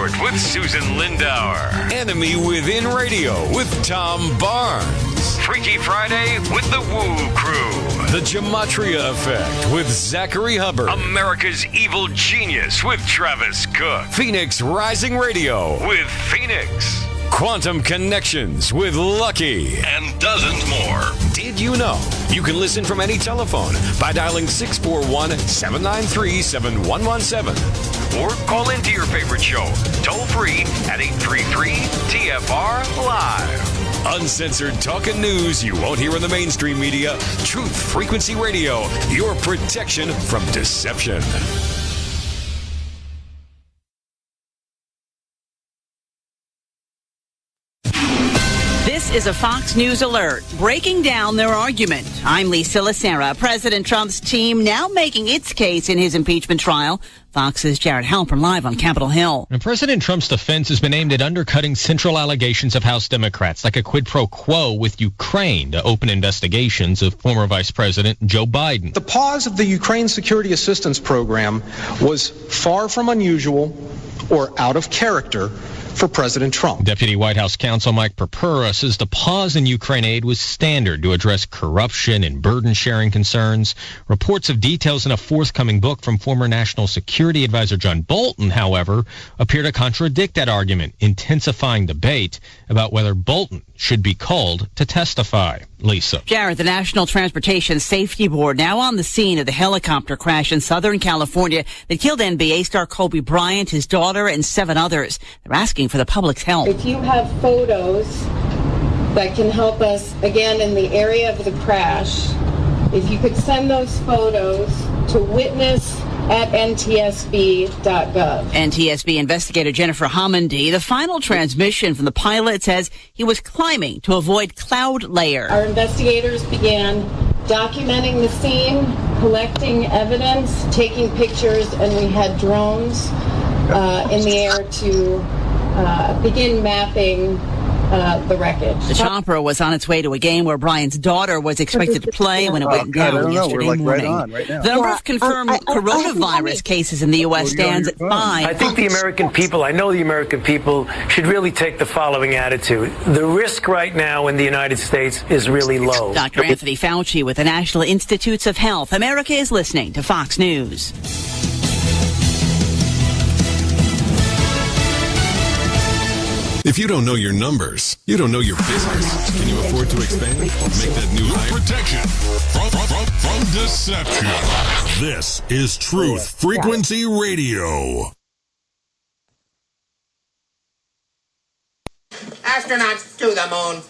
Report with Susan Lindauer. Enemy Within Radio with Tom Barnes. Freaky Friday with the Woo Crew. The Gematria Effect with Zachary Hubbard. America's Evil Genius with Travis Cook. Phoenix Rising Radio with Phoenix. Quantum Connections with Lucky. And dozens more. Did you know you can listen from any telephone by dialing 641-793-7117? Or call into your favorite show toll free at 833-TFR Live. Uncensored talk and news you won't hear in the mainstream media. Truth Frequency Radio, your protection from deception. This is a Fox News alert, breaking down their argument. I'm Lisa Lacera. President Trump's team now making its case in his impeachment trial. Fox's Jared Halpern live on Capitol Hill. And President Trump's defense has been aimed at undercutting central allegations of House Democrats, like a quid pro quo with Ukraine to open investigations of former Vice President Joe Biden. The pause of the Ukraine Security Assistance Program was far from unusual or out of character for President Trump. Deputy White House counsel Mike Purpura says the pause in Ukraine aid was standard to address corruption and burden-sharing concerns. Reports of details in a forthcoming book from former National Security Advisor John Bolton, however, appear to contradict that argument, intensifying debate about whether Bolton should be called to testify. Lisa. Jared, the National Transportation Safety Board now on the scene of the helicopter crash in Southern California that killed NBA star Kobe Bryant, his daughter, and 7 others. They're asking for the public's help. If you have photos that can help us, again, in the area of the crash, if you could send those photos to witness@ntsb.gov. NTSB investigator Jennifer Homendy. The final transmission from the pilot says he was climbing to avoid cloud layer. Our investigators began documenting the scene, collecting evidence, taking pictures, and we had drones in the air to begin mapping the wreckage. The chopper was on its way to a game where Bryant's daughter was expected to play when it went down yesterday morning. Right the number of confirmed coronavirus cases in the U.S. stands at 5. I think the American people, I know the American people, should really take the following attitude. The risk right now in the United States is really low. Dr. Anthony Fauci with the National Institutes of Health. America is listening to Fox News. If you don't know your numbers, you don't know your business. Can you afford to expand? Make that new hire? Protection from deception. This is Truth Frequency Radio. Astronauts to the moon.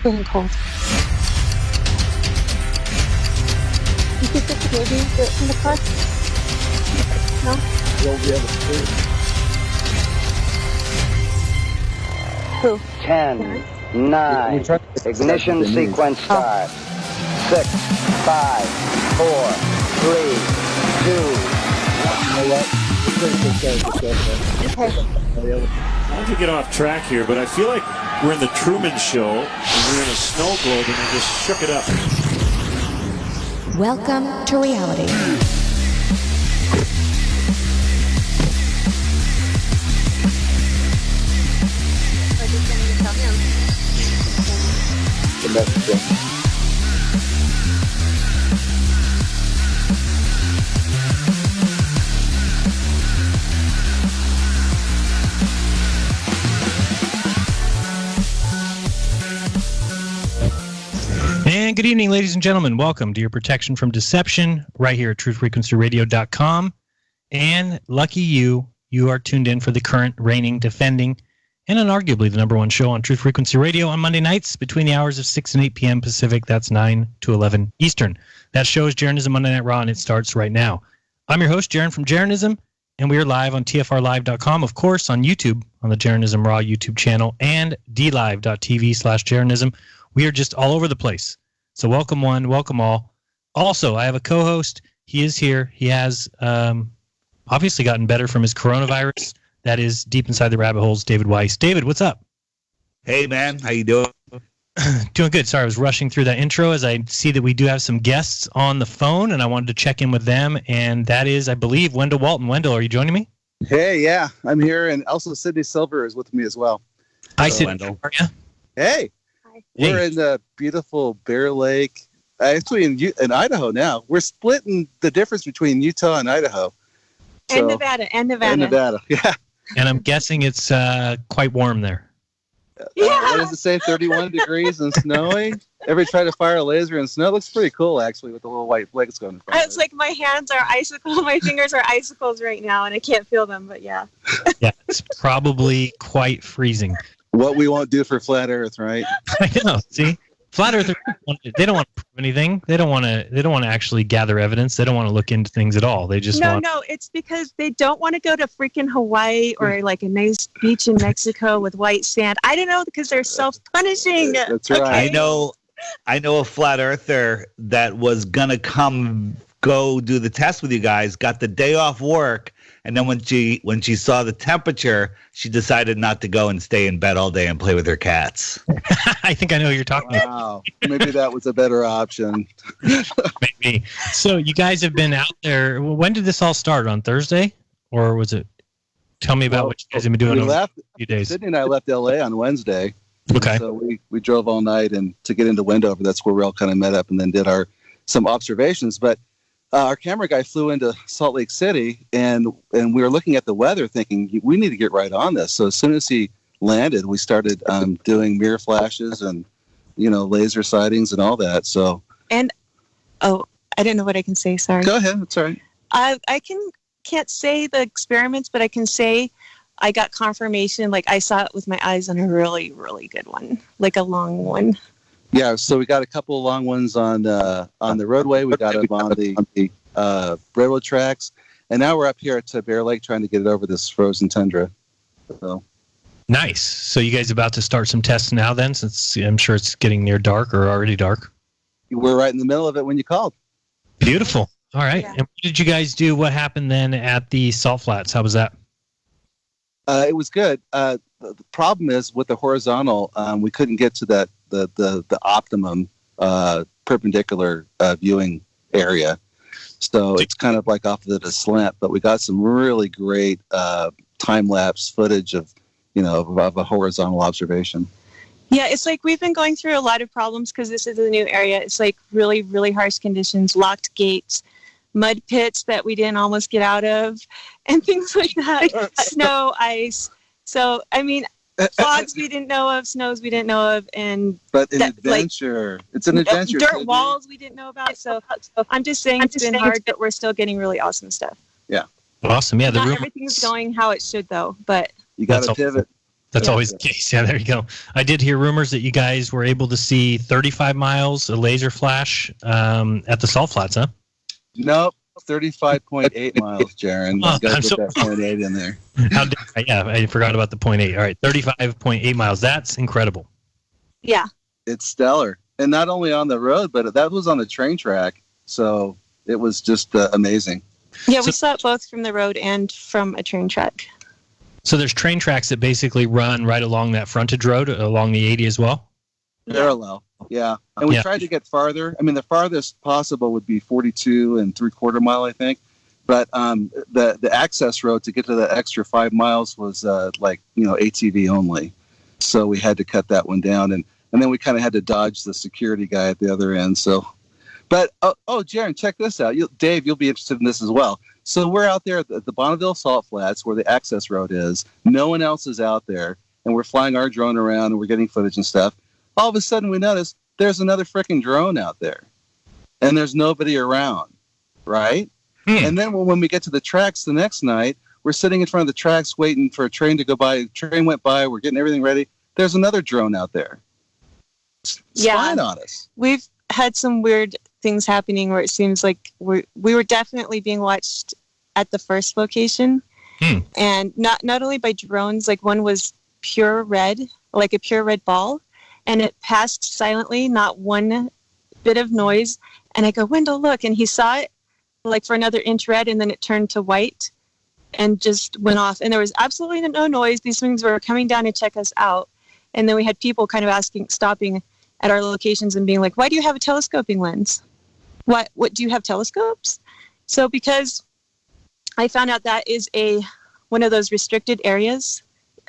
Feeling cold. You think that the baby in the car? No? You'll be able to see. Who? 10, 9, ignition sequence start. 6, 5, 4, 3, 2. Okay. Not to get off track here, but I feel like we're in the Truman Show and we're in a snow globe and they just shook it up. Welcome to reality. And good evening, ladies and gentlemen. Welcome to your protection from deception right here at truthfrequencyradio.com. And lucky you are tuned in for the current, reigning, defending, and unarguably the number one show on Truth Frequency Radio on Monday nights between the hours of 6 and 8 p.m. Pacific. That's 9 to 11 Eastern. That show is Jeranism Monday Night Raw, and it starts right now. I'm your host, Jeran from Jeranism, and we are live on TFRlive.com, of course, on YouTube, on the Jeranism Raw YouTube channel, and dlive.tv/Jeranism. We are just all over the place. So welcome one, welcome all. Also, I have a co-host. He is here. He has obviously gotten better from his coronavirus. That is deep inside the rabbit holes, David Weiss. David, what's up? Hey, man. How you doing? Doing good. Sorry, I was rushing through that intro as I see that we do have some guests on the phone, and I wanted to check in with them. And that is, I believe, Wendell Walton. Wendell, are you joining me? Hey, yeah, I'm here, and also Sydney Silver is with me as well. Hi, Sydney. Wendell. How are you? Hey. Hi. We're in the beautiful Bear Lake. Actually, in Idaho now. We're splitting the difference between Utah and Idaho. And Nevada. And Nevada, yeah. And I'm guessing it's quite warm there. Yeah. What does it say? 31 degrees and snowy? Ever try to fire a laser in snow? It looks pretty cool, actually, with the little white flakes going in front of It's like my hands are icicles. My fingers are icicles right now, and I can't feel them, but yeah. Yeah, it's probably quite freezing. What we won't do for flat Earth, right? I know. See? Flat Earthers, they don't want to prove anything. They don't want to actually gather evidence. They don't want to look into things at all. They just No, it's because they don't want to go to freaking Hawaii or like a nice beach in Mexico with white sand. I don't know, because they're self-punishing. That's right. Okay? I know a flat earther that was gonna go do the test with you guys, got the day off work, and then when she saw the temperature, she decided not to go and stay in bed all day and play with her cats. I think I know who you're talking about. Wow. Maybe that was a better option. Maybe. So you guys have been out there. When did this all start? On Thursday? Or was it? Tell me about what you guys have been doing over a few days. Sydney and I left LA on Wednesday. Okay. So we drove all night, and to get into Wendover, that's where we all kind of met up and then did some observations. But our camera guy flew into Salt Lake City, and we were looking at the weather thinking, we need to get right on this. So as soon as he landed, we started doing mirror flashes and, laser sightings and all that. So. And, I don't know what I can say. Sorry. Go ahead. That's all right. I can't say the experiments, but I can say I got confirmation. Like, I saw it with my eyes on a really, really good one, like a long one. Yeah, so we got a couple of long ones on the roadway. We got them on the railroad tracks, and now we're up here at Bear Lake trying to get it over this frozen tundra. So. Nice. So you guys about to start some tests now then, since I'm sure it's getting near dark or already dark? We're right in the middle of it when you called. Beautiful. All right. Yeah. And what did you guys do? What happened then at the Salt Flats? How was that? It was good. The problem is with the horizontal, we couldn't get to the optimum perpendicular viewing area. So it's kind of like off of the slant, but we got some really great time-lapse footage of a horizontal observation. Yeah, it's like we've been going through a lot of problems because this is a new area. It's like really, really harsh conditions, locked gates, mud pits that we didn't almost get out of, and things like that. Snow, ice. So, I mean, fogs we didn't know of, snows we didn't know of, but an adventure. It's an adventure. Dirt walls we didn't know about. So I'm just saying it's been hard, but we're still getting really awesome stuff. Yeah. Awesome. Yeah. Not everything's going how it should, though. But you got to pivot. That's always the case. Yeah, there you go. I did hear rumors that you guys were able to see 35 miles, a laser flash, at the Salt Flats, huh? Nope. 35.8 miles, Jeran. You got to put that 0.8 in there. I forgot about the 0.8. All right, 35.8 miles. That's incredible. Yeah. It's stellar. And not only on the road, but that was on the train track. So it was just amazing. Yeah, we saw it both from the road and from a train track. So there's train tracks that basically run right along that frontage road, along the 80 as well? Parallel, yeah. And we tried to get farther. I mean, the farthest possible would be 42 3/4 mile, I think. But the access road to get to the extra 5 miles was ATV only. So we had to cut that one down. And then we kind of had to dodge the security guy at the other end. So, but, Jeran, check this out. Dave, you'll be interested in this as well. So we're out there at the Bonneville Salt Flats where the access road is. No one else is out there. And we're flying our drone around and we're getting footage and stuff. All of a sudden we notice there's another freaking drone out there. And there's nobody around, right? And then when we get to the tracks the next night, we're sitting in front of the tracks waiting for a train to go by. The train went by. We're getting everything ready. There's another drone out there. Spying on us. We've had some weird things happening where it seems like we were definitely being watched at the first location. And not only by drones, like one was pure red, like a pure red ball, and it passed silently, not one bit of noise. And I go, Wendell, look. And he saw it like for another inch red, and then it turned to white and just went off. And there was absolutely no noise. These things were coming down to check us out. And then we had people kind of stopping, at our locations and being like, why do you have a telescoping lens? What do you have telescopes? So because I found out that is one of those restricted areas,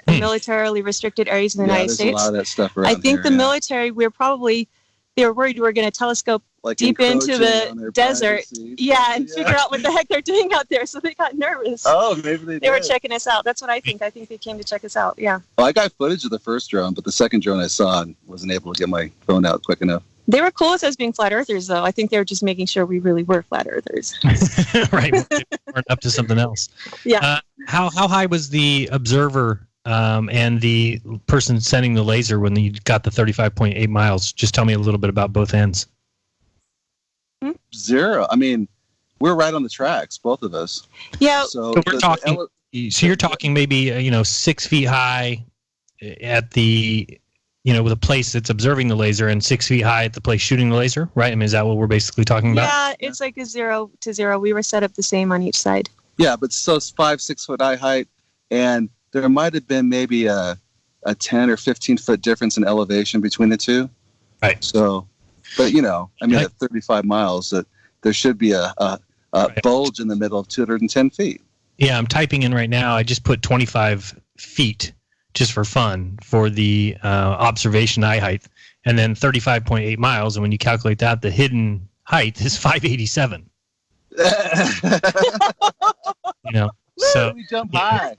militarily restricted areas in the United States. A lot of that stuff around I think here, the military, they were worried we were going to telescope like deep into the desert. Privacy. Yeah, and figure out what the heck they're doing out there. So they got nervous. Oh, maybe they did. They were checking us out. That's what I think. I think they came to check us out. Yeah. Well, I got footage of the first drone, but the second drone I saw and wasn't able to get my phone out quick enough. They were cool with us being flat earthers, though. I think they were just making sure we really were flat earthers. Right. We weren't up to something else. Yeah. How high was the observer and the person sending the laser when you got the 35.8 miles? Just tell me a little bit about both ends. 0. I mean, we're right on the tracks, both of us. Yeah. So we're talking. So you're talking maybe 6 feet high at the with a place that's observing the laser, and 6 feet high at the place shooting the laser, right? I mean, is that what we're basically talking about? Yeah, it's like a 0 to 0. We were set up the same on each side. Yeah, but so it's 5-6 foot eye height, and there might have been maybe a 10 or 15 foot difference in elevation between the two. Right. So, but at 35 miles, that there should be a bulge in the middle of 210 feet. Yeah, I'm typing in right now. I just put 25 feet just for fun for the observation eye height, and then 35.8 miles. And when you calculate that, the hidden height is 587. So we jump high.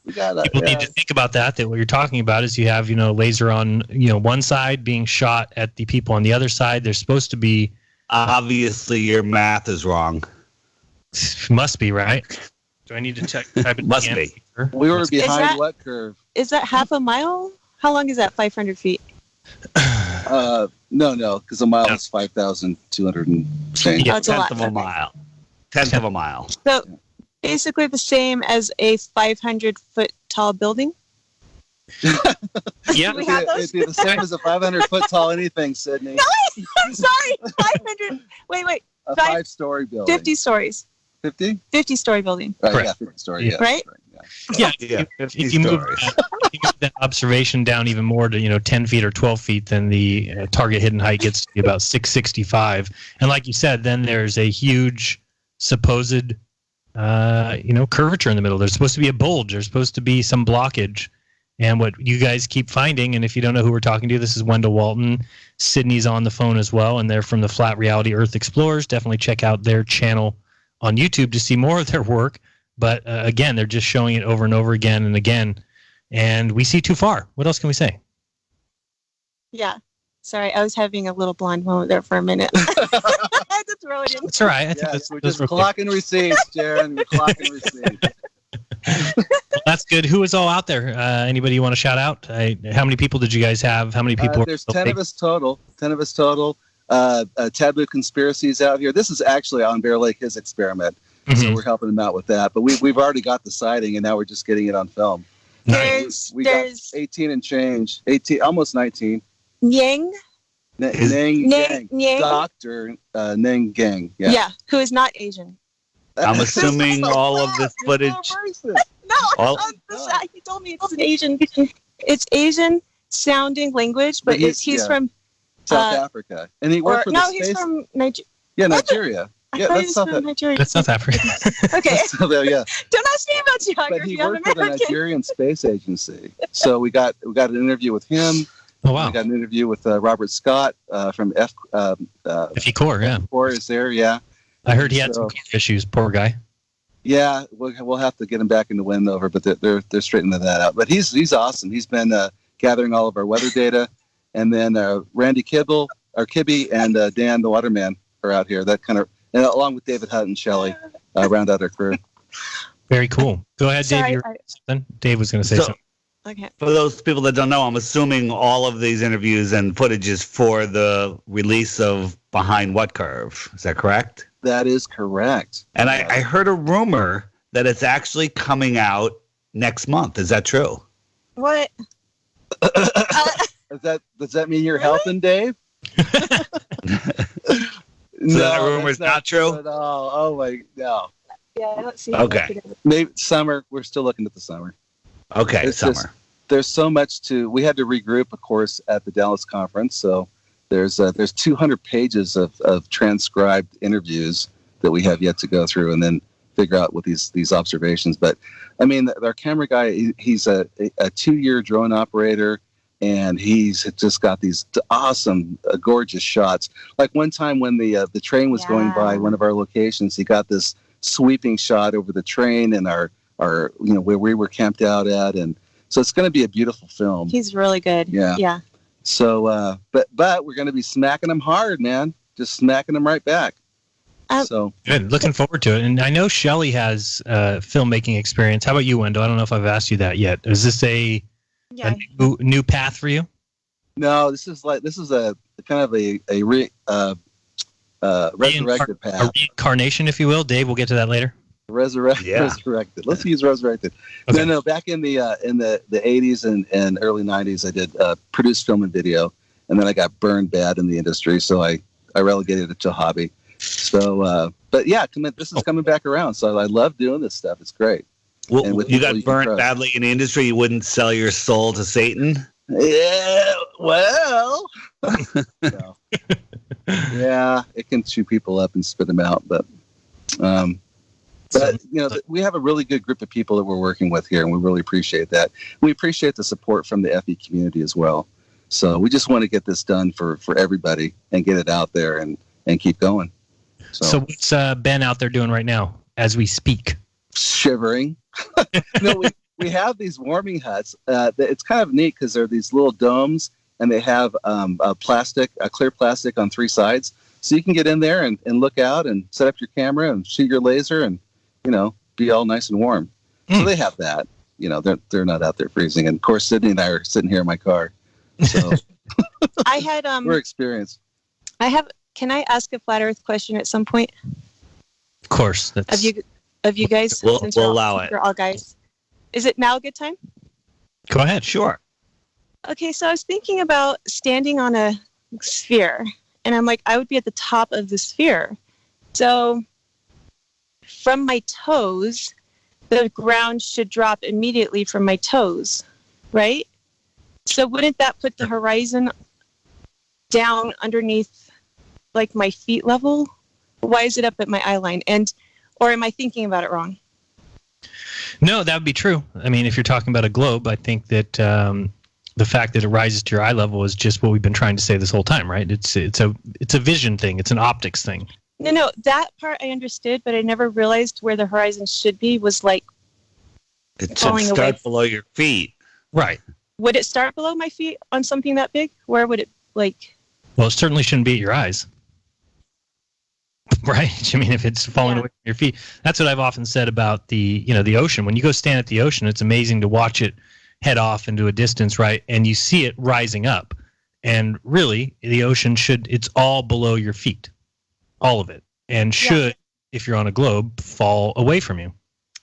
We got people need to think about that. That what you're talking about is you have laser on one side being shot at the people on the other side. There's supposed to be. Obviously, your math is wrong. Must be right. Do I need to type it? Must be. We were behind what curve? Is that half a mile? How long is that? 500 feet? No, because a mile is 5,200 and change. Yeah, tenth of a mile. Tenth of a mile. So basically the same as a 500-foot tall building. Yeah, it'd be the same as a 500-foot tall anything, Sydney. No, I'm sorry. 500. Wait. A 5-story building. 50 stories. 50? 50-story building. Right, yeah, 50-story. Yeah. Right? Yeah. If you move that observation down even more to 10 feet or 12 feet, then the target hidden height gets to be about 665. And like you said, then there's a huge supposed curvature in the middle. There's supposed to be a bulge. There's supposed to be some blockage. And what you guys keep finding, and if you don't know who we're talking to, this is Wendell Walton. Sydney's on the phone as well, and they're from the Flat Reality Earth Explorers. Definitely check out their channel on YouTube to see more of their work. But again, they're just showing it over and over again and again. And we see too far. What else can we say? Yeah. Sorry, I was having a little blonde moment there for a minute. I had to throw it in. That's all right. I think we're just clocking receipts, Jeran. We're clocking receipts. That's good. Who is all out there? Anybody you want to shout out? How many people did you guys have? How many people? There's 10 of us total. 10 of us total. Taboo Conspiracies out here. This is actually on Bear Lake, his experiment. Mm-hmm. So we're helping him out with that. But we've already got the sighting, and now we're just getting it on film. We got 18 and change. 18, almost 19. Yang? Yang. Dr. Neng Gang. Yeah, who is not Asian. I'm assuming all of this footage. No, he told me it's an Asian. It's Asian sounding language, but he's from South Africa, and he worked for the space. No, he's from Nigeria. Yeah, Nigeria. Yeah, that's South Nigeria. That's South Africa. Okay. Yeah. Don't ask me about geography. But he worked for the Nigerian Space Agency, so we got an interview with him. Oh wow! We got an interview with Robert Scott from FE-Core. Yeah, FE-Core is there. Yeah. I heard he had some issues. Poor guy. Yeah, we'll have to get him back into Wendover, but they're straightening that out. But he's awesome. He's been gathering all of our weather data, and then Randy Kibble, or Kibby, and Dan the Waterman are out here. That kind of, and along with David Hutt and Shelley, round out our crew. Very cool. Go ahead, Dave. Dave was going to say something. Okay. For those people that don't know, I'm assuming all of these interviews and footage is for the release of Behind What Curve. Is that correct? That is correct. And I heard a rumor that it's actually coming out next month. Is that true? What? Does that mean you're helping, Dave? So that rumor is not true? Oh my, no. Yeah, I don't see. Okay. Maybe summer. We're still looking at the summer. Okay, summer. There's so much we had to regroup, of course, at the Dallas conference. So there's 200 pages of transcribed interviews that we have yet to go through and then figure out what these observations. But I mean, our camera guy, he's a 2-year drone operator, and he's just got these awesome, gorgeous shots. Like one time when the train was going by one of our locations, he got this sweeping shot over the train and our where we were camped out at, and so it's going to be a beautiful film. He's really good. Yeah. So, but we're going to be smacking them hard, man. Just smacking them right back. So good. Looking forward to it. And I know Shelley has filmmaking experience. How about you, Wendell? I don't know if I've asked you that yet. Is this a new path for you? No, this is a kind of a resurrected path. A reincarnation, if you will. Dave, we'll get to that later. Resurrected. Let's use resurrected. Okay. No. Back in the 80s and early 90s, I did produce film and video, and then I got burned bad in the industry, so I relegated it to a hobby. So, but yeah, this is coming back around. So I love doing this stuff. It's great. Well, you got burned badly in the industry. You wouldn't sell your soul to Satan. Yeah. Well. No. Yeah, it can chew people up and spit them out, but we have a really good group of people that we're working with here, and we really appreciate that. We appreciate the support from the FE community as well. So we just want to get this done for everybody and get it out there and keep going. So what's Ben out there doing right now as we speak? Shivering. No, we have these warming huts. It's kind of neat because they're these little domes, and they have a clear plastic on 3 sides. So you can get in there and look out and set up your camera and shoot your laser and, be all nice and warm. So they have that. They're not out there freezing. And, of course, Sydney and I are sitting here in my car. So I had we're experienced. Can I ask a flat Earth question at some point? Of course. Of you guys? We'll allow it. You're all guys. Is it now a good time? Go ahead. Sure. Okay, so I was thinking about standing on a sphere, and I'm like, I would be at the top of the sphere. So from my toes, the ground should drop immediately from my toes, right? So wouldn't that put the horizon down underneath like my feet level? Why is it up at my eye line? Or am I thinking about it wrong? No, that would be true. I mean, if you're talking about a globe, I think that the fact that it rises to your eye level is just what we've been trying to say this whole time, right? It's a vision thing. It's an optics thing. No, that part I understood, but I never realized where the horizon should be was like it should start below your feet. Right. Would it start below my feet on something that big? Where would it like? Well, it certainly shouldn't be at your eyes. Right? I mean, if it's falling away from your feet. That's what I've often said about the ocean. When you go stand at the ocean, it's amazing to watch it head off into a distance, right? And you see it rising up. And really, the ocean it's all below your feet. All of it. And should, if you're on a globe, fall away from you.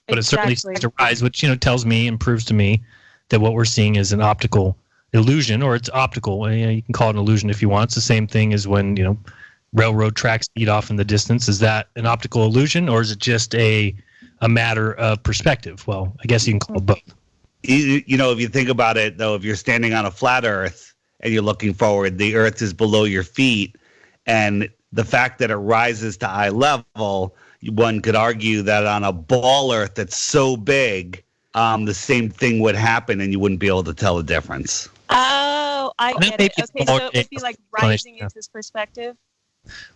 But it certainly starts to rise, which, tells me and proves to me that what we're seeing is an optical illusion, or it's optical. You can call it an illusion if you want. It's the same thing as when, railroad tracks speed off in the distance. Is that an optical illusion, or is it just a matter of perspective? Well, I guess you can call it both. If you think about it, though, if you're standing on a flat Earth and you're looking forward, the Earth is below your feet, and the fact that it rises to eye level, one could argue that on a ball Earth that's so big, the same thing would happen, and you wouldn't be able to tell the difference. Oh, I get it. Okay, so it would be like rising into this perspective.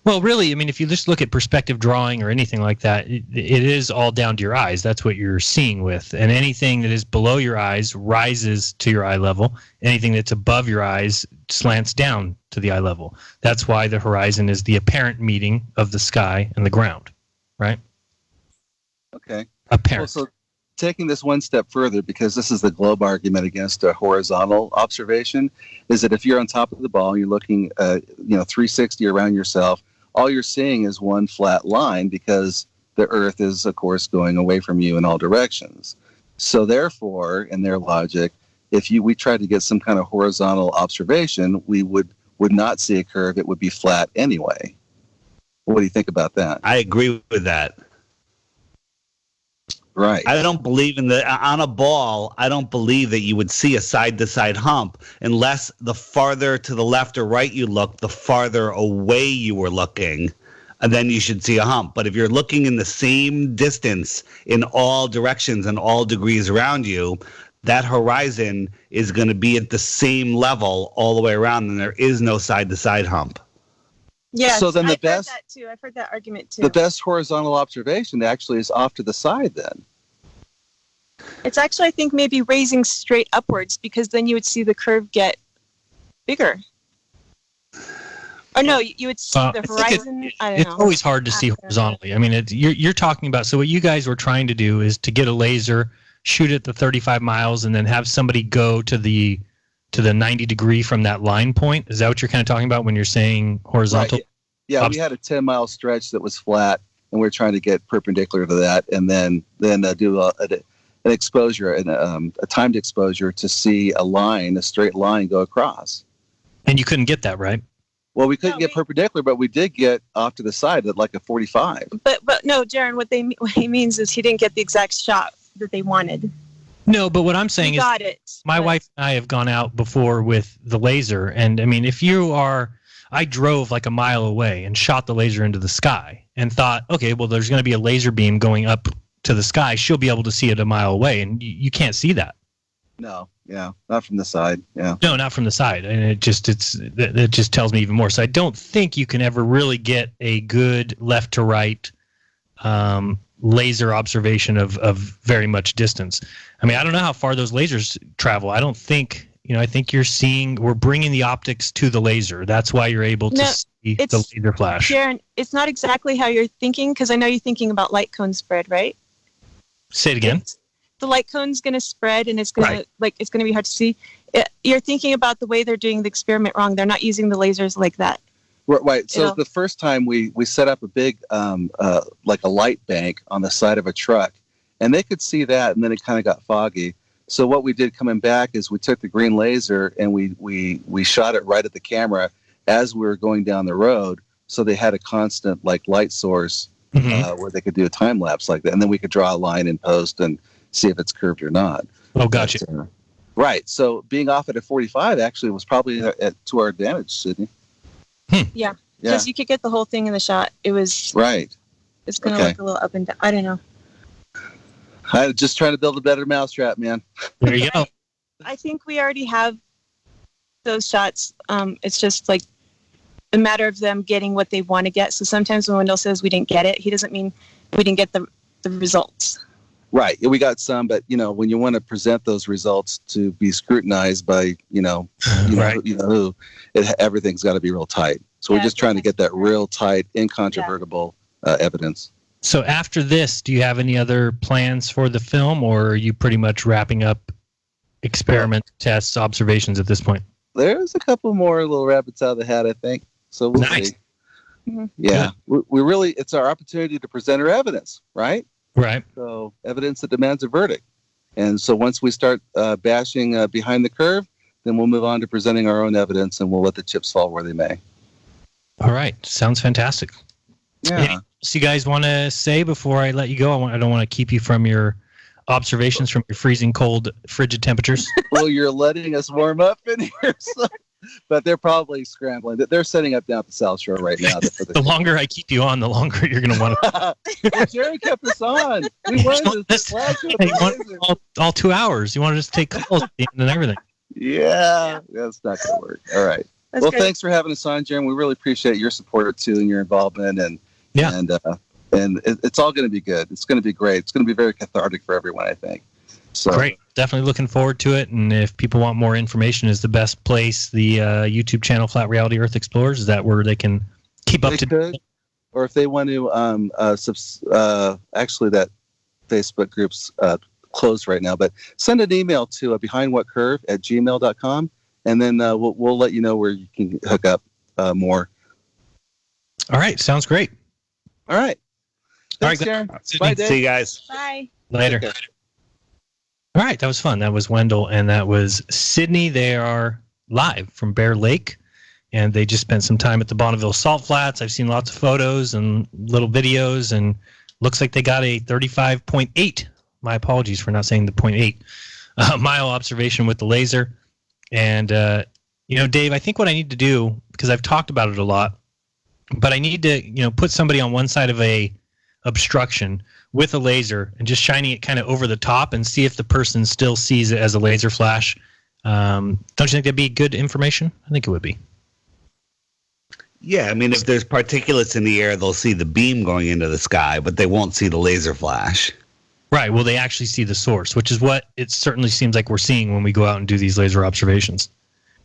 Well, really, I mean, if you just look at perspective drawing or anything like that, it is all down to your eyes. That's what you're seeing with. And anything that is below your eyes rises to your eye level. Anything that's above your eyes slants down to the eye level. That's why the horizon is the apparent meeting of the sky and the ground, right? Okay. Apparent. Well, so taking this one step further, because this is the globe argument against a horizontal observation, is that if you're on top of the ball and you're looking 360 around yourself, all you're seeing is one flat line because the Earth is, of course, going away from you in all directions. So therefore, in their logic, if we tried to get some kind of horizontal observation, we would not see a curve. It would be flat anyway. What do you think about that? I agree with that. Right. I don't believe on a ball, I don't believe that you would see a side-to-side hump unless the farther to the left or right you look, the farther away you were looking, and then you should see a hump. But if you're looking in the same distance in all directions and all degrees around you, that horizon is going to be at the same level all the way around, and there is no side-to-side hump. Yes, so then I've heard that too. I've heard that argument too. The best horizontal observation actually is off to the side then. It's actually, I think, maybe raising straight upwards, because then you would see the curve get bigger. Or no, you would see the horizon. I don't know. It's always hard to see horizontally. I mean, you're talking about, so what you guys were trying to do is to get a laser, shoot it to 35 miles, and then have somebody go to the 90 degree from that line point. Is that what you're kind of talking about when you're saying horizontal? Right. Yeah, we had a 10-mile stretch that was flat, and we are trying to get perpendicular to that, and then do an exposure, a timed exposure to see a straight line go across. And you couldn't get that, right? Well, we couldn't get perpendicular, but we did get off to the side at like a 45. But no, Jeran, what he means is he didn't get the exact shot that they wanted. No, but what I'm saying is my wife and I have gone out before with the laser, and I mean, I drove like a mile away and shot the laser into the sky and thought, okay, well, there's going to be a laser beam going up to the sky. She'll be able to see it a mile away, and you can't see that. No, yeah, not from the side. Yeah, no, not from the side, and it just tells me even more. So I don't think you can ever really get a good left to right laser observation of very much distance. I mean, I don't know how far those lasers travel. I don't think, I think we're bringing the optics to the laser. That's why you're able to see the laser flash. Jeran, it's not exactly how you're thinking, because I know you're thinking about light cone spread, right? Say it again. The light cone's going to spread, and it's going to it's going to be hard to see. You're thinking about the way they're doing the experiment wrong. They're not using the lasers like that. Right. So the first time we set up a big like a light bank on the side of a truck, and they could see that, and then it kind of got foggy. So what we did coming back is we took the green laser and we shot it right at the camera as we were going down the road, so they had a constant like light source where they could do a time lapse like that, and then we could draw a line in post and see if it's curved or not. Oh, gotcha. Right. So being off at a 45 actually was probably to our advantage, Sydney. Yeah. Because you could get the whole thing in the shot. It was right. It's going to look a little up and down. I don't know. I'm just trying to build a better mousetrap, man. There you go. I think we already have those shots. It's just like a matter of them getting what they want to get. So sometimes when Wendell says we didn't get it, he doesn't mean we didn't get the results. Right. We got some, but when you want to present those results to be scrutinized by, who, everything's got to be real tight. So we're just trying to get that real tight, incontrovertible evidence. So after this, do you have any other plans for the film, or are you pretty much wrapping up experiment, tests, observations at this point? There's a couple more little rabbits out of the hat, I think. So we'll see. Mm-hmm. Yeah. We really, it's our opportunity to present our evidence, right? Right. So evidence that demands a verdict. And so once we start bashing behind the curve, then we'll move on to presenting our own evidence, and we'll let the chips fall where they may. All right. Sounds fantastic. Yeah. Anything else you guys want to say before I let you go? I don't want to keep you from your observations from your freezing cold, frigid temperatures. Well, you're letting us warm up in here. But they're probably scrambling. They're setting up down at the South Shore right now. The longer I keep you on, the longer you're going to want to. Well, Jerry kept us on. We wanted all 2 hours. You want to just take calls and everything. Yeah, that's not going to work. All right. Thanks for having us on, Jerry. We really appreciate your support too and your involvement. And it's all going to be good. It's going to be great. It's going to be very cathartic for everyone, I think. So. Great. Definitely looking forward to it. And if people want more information, is the best place the YouTube channel Flat Reality Earth Explorers? Is that where they can keep up to date? Or if they want to, actually that Facebook group's closed right now, but send an email to behindwhatcurve@gmail.com, and then we'll let you know where you can hook up more. All right. Sounds great. All right. Thanks, all Sharon. Bye, Dave. See you guys. Bye. Later. Okay. All right, that was fun. That was Wendell, and that was Sydney. They are live from Bear Lake, and they just spent some time at the Bonneville Salt Flats. I've seen lots of photos and little videos, and looks like they got a 35.8 My apologies for not saying the 0.8 mile observation with the laser. And, Dave, I think what I need to do, because I've talked about it a lot, but I need to, put somebody on one side of a obstruction with a laser and just shining it kind of over the top and see if the person still sees it as a laser flash. Don't you think that'd be good information? I think it would be. Yeah, I mean, if there's particulates in the air, they'll see the beam going into the sky, but they won't see the laser flash. Right. Well, they actually see the source, which is what it certainly seems like we're seeing when we go out and do these laser observations.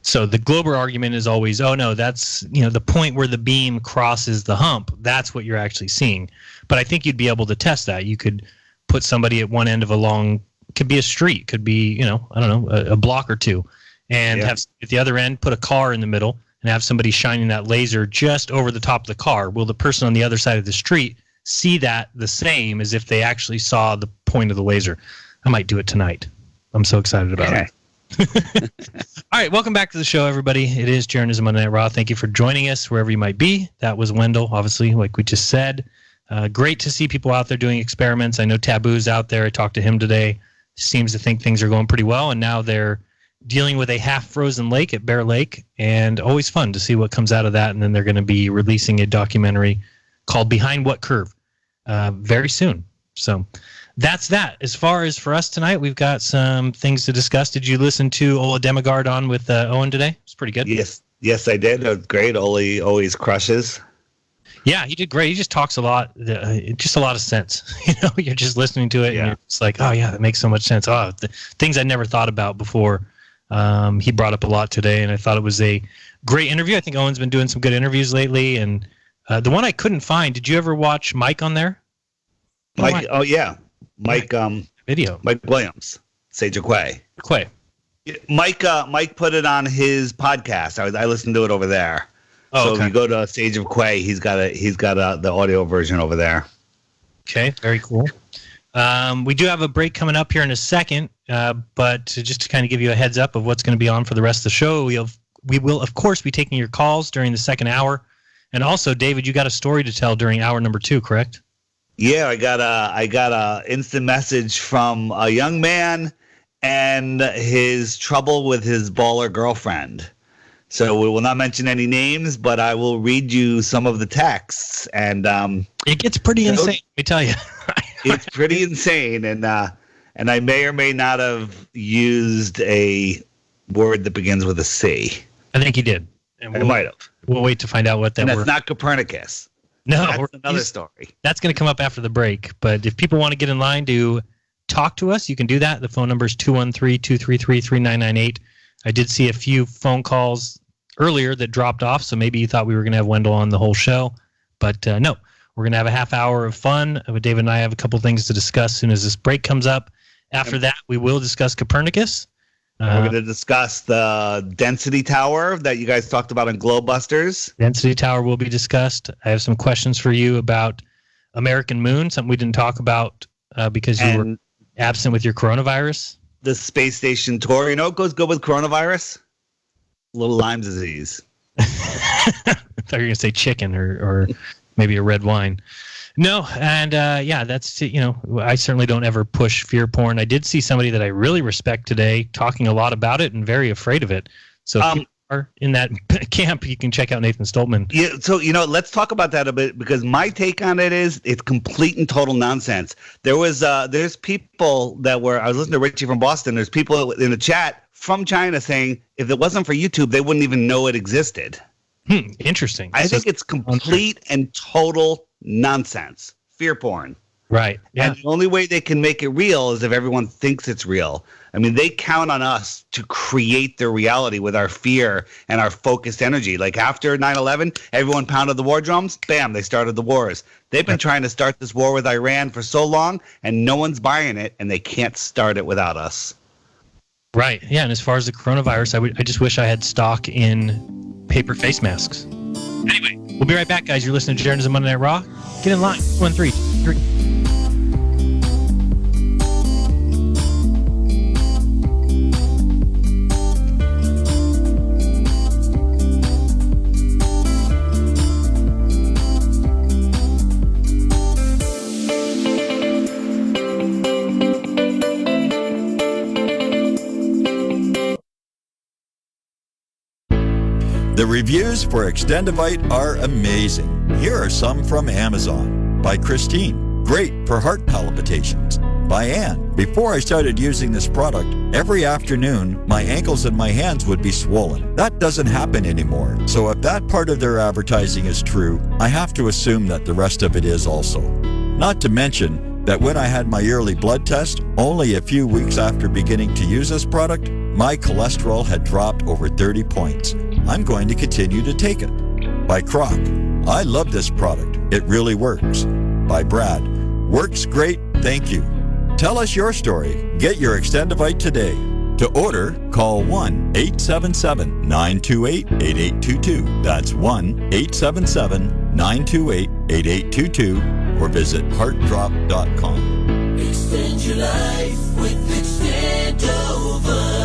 So the Glober argument is always, oh, no, that's, the point where the beam crosses the hump. That's what you're actually seeing. But I think you'd be able to test that. You could put somebody at one end of could be a street, could be, a block or two, and have at the other end put a car in the middle and have somebody shining that laser just over the top of the car. Will the person on the other side of the street see that the same as if they actually saw the point of the laser? I might do it tonight. I'm so excited about it. All right, welcome back to the show, everybody. It is Jeran Monday Night Raw. Thank you for joining us wherever you might be. That was Wendell, obviously, like we just said. Great to see people out there doing experiments. I know Taboo's out there. I talked to him today. Seems to think things are going pretty well, and now they're dealing with a half-frozen lake at Bear Lake, and always fun to see what comes out of that. And then they're going to be releasing a documentary called Behind What Curve very soon. So that's that. As far as for us tonight, we've got some things to discuss. Did you listen to Ola Demigard on with Owen today? It's pretty good. Yes, I did. It was great. Oli always crushes. Yeah, he did great. He just talks a lot, just a lot of sense. You're just listening to it, and you're just like, oh, yeah, that makes so much sense. Oh, the things I never thought about before. He brought up a lot today, and I thought it was a great interview. I think Owen's been doing some good interviews lately, and the one I couldn't find, did you ever watch Mike on there? Mike, oh, yeah. Mike, video. Mike Williams, Sage of Quay. Quay. Mike put it on his podcast. I listened to it over there. Oh, so okay. if you go to Sage of Quay, he's got the audio version over there. Okay, very cool. We do have a break coming up here in a second, but just to kind of give you a heads up of what's going to be on for the rest of the show, we will of course be taking your calls during the second hour, and also David, you got a story to tell during hour number 2, correct? Yeah, I got a instant message from a young man and his trouble with his baller girlfriend. So we will not mention any names, but I will read you some of the texts, and it gets pretty insane. Let me tell you, it's pretty insane, and I may or may not have used a word that begins with a C. I think you did, and I might have. We'll wait to find out what that. And that's word. not Copernicus. No, that's another story. That's going to come up after the break. But if people want to get in line to talk to us, you can do that. The phone number is 213-233-3998. I did see a few phone calls earlier that dropped off, so maybe you thought we were going to have Wendell on the whole show. But no, we're going to have a half hour of fun. David and I have a couple things to discuss as soon as this break comes up. After that, we will discuss Copernicus. We're going to discuss the density tower that you guys talked about on Globebusters. Density tower will be discussed. I have some questions for you about American Moon, something we didn't talk about because you were absent with your coronavirus. The space station tour. You know what goes good with coronavirus? Little Lyme disease. I thought you were going to say chicken or maybe a red wine. No, and that's, I certainly don't ever push fear porn. I did see somebody that I really respect today talking a lot about it and very afraid of it. So if you are in that camp, you can check out Nathan Stoltman. Yeah, so, let's talk about that a bit, because my take on it is it's complete and total nonsense. There's people I was listening to Richie from Boston. There's people in the chat from China saying if it wasn't for YouTube, they wouldn't even know it existed. Interesting. I think it's complete and total nonsense. Fear porn. Right. Yeah. And the only way they can make it real is if everyone thinks it's real. I mean, they count on us to create their reality with our fear and our focused energy. Like after 9/11, everyone pounded the war drums. Bam, they started the wars. They've been trying to start this war with Iran for so long, and no one's buying it, and they can't start it without us. Right. Yeah. And as far as the coronavirus, I just wish I had stock in paper face masks. Anyway, we'll be right back, guys. You're listening to Jeran's Monday Night Raw. Get in line. 1-3-3. The reviews for Extendivite are amazing. Here are some from Amazon. By Christine, great for heart palpitations. By Ann, before I started using this product, every afternoon my ankles and my hands would be swollen. That doesn't happen anymore. So if that part of their advertising is true, I have to assume that the rest of it is also. Not to mention that when I had my yearly blood test, only a few weeks after beginning to use this product, my cholesterol had dropped over 30 points. I'm going to continue to take it. By Croc, I love this product. It really works. By Brad, works great, thank you. Tell us your story. Get your Extendivite today. To order, call 1-877-928-8822. That's 1-877-928-8822 or visit heartdrop.com. Extend your life with Extendovite.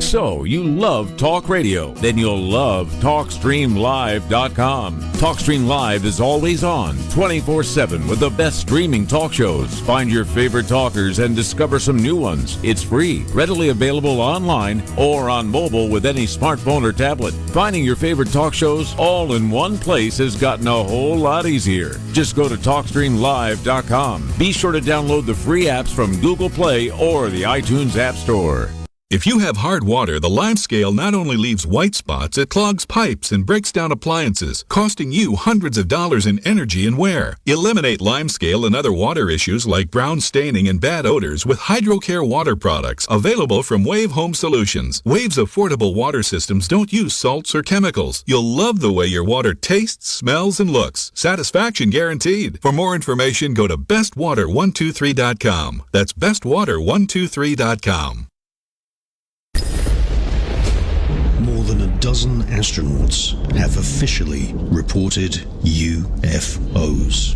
So, you love talk radio? Then you'll love TalkStreamLive.com. TalkStream Live is always on, 24/7 with the best streaming talk shows. Find your favorite talkers and discover some new ones. It's free, readily available online or on mobile with any smartphone or tablet. Finding your favorite talk shows all in one place has gotten a whole lot easier. Just go to TalkStreamLive.com. Be sure to download the free apps from Google Play or the iTunes App Store. If you have hard water, the Lime Scale not only leaves white spots, it clogs pipes and breaks down appliances, costing you hundreds of dollars in energy and wear. Eliminate Lime Scale and other water issues like brown staining and bad odors with HydroCare water products available from Wave Home Solutions. Wave's affordable water systems don't use salts or chemicals. You'll love the way your water tastes, smells, and looks. Satisfaction guaranteed. For more information, go to bestwater123.com. That's bestwater123.com. More than a dozen astronauts have officially reported UFOs.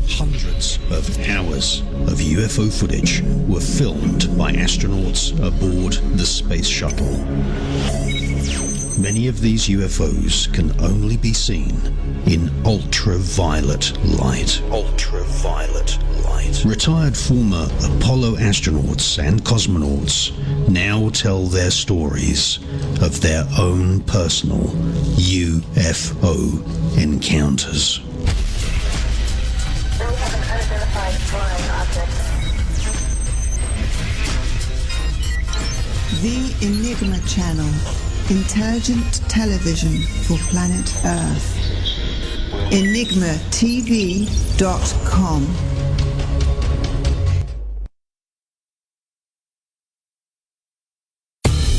Hundreds of hours of UFO footage were filmed by astronauts aboard the space shuttle. Many of these UFOs can only be seen in ultraviolet light. Retired former Apollo astronauts and cosmonauts now tell their stories of their own personal UFO encounters. The Enigma Channel. Intelligent television for planet Earth. EnigmaTV.com.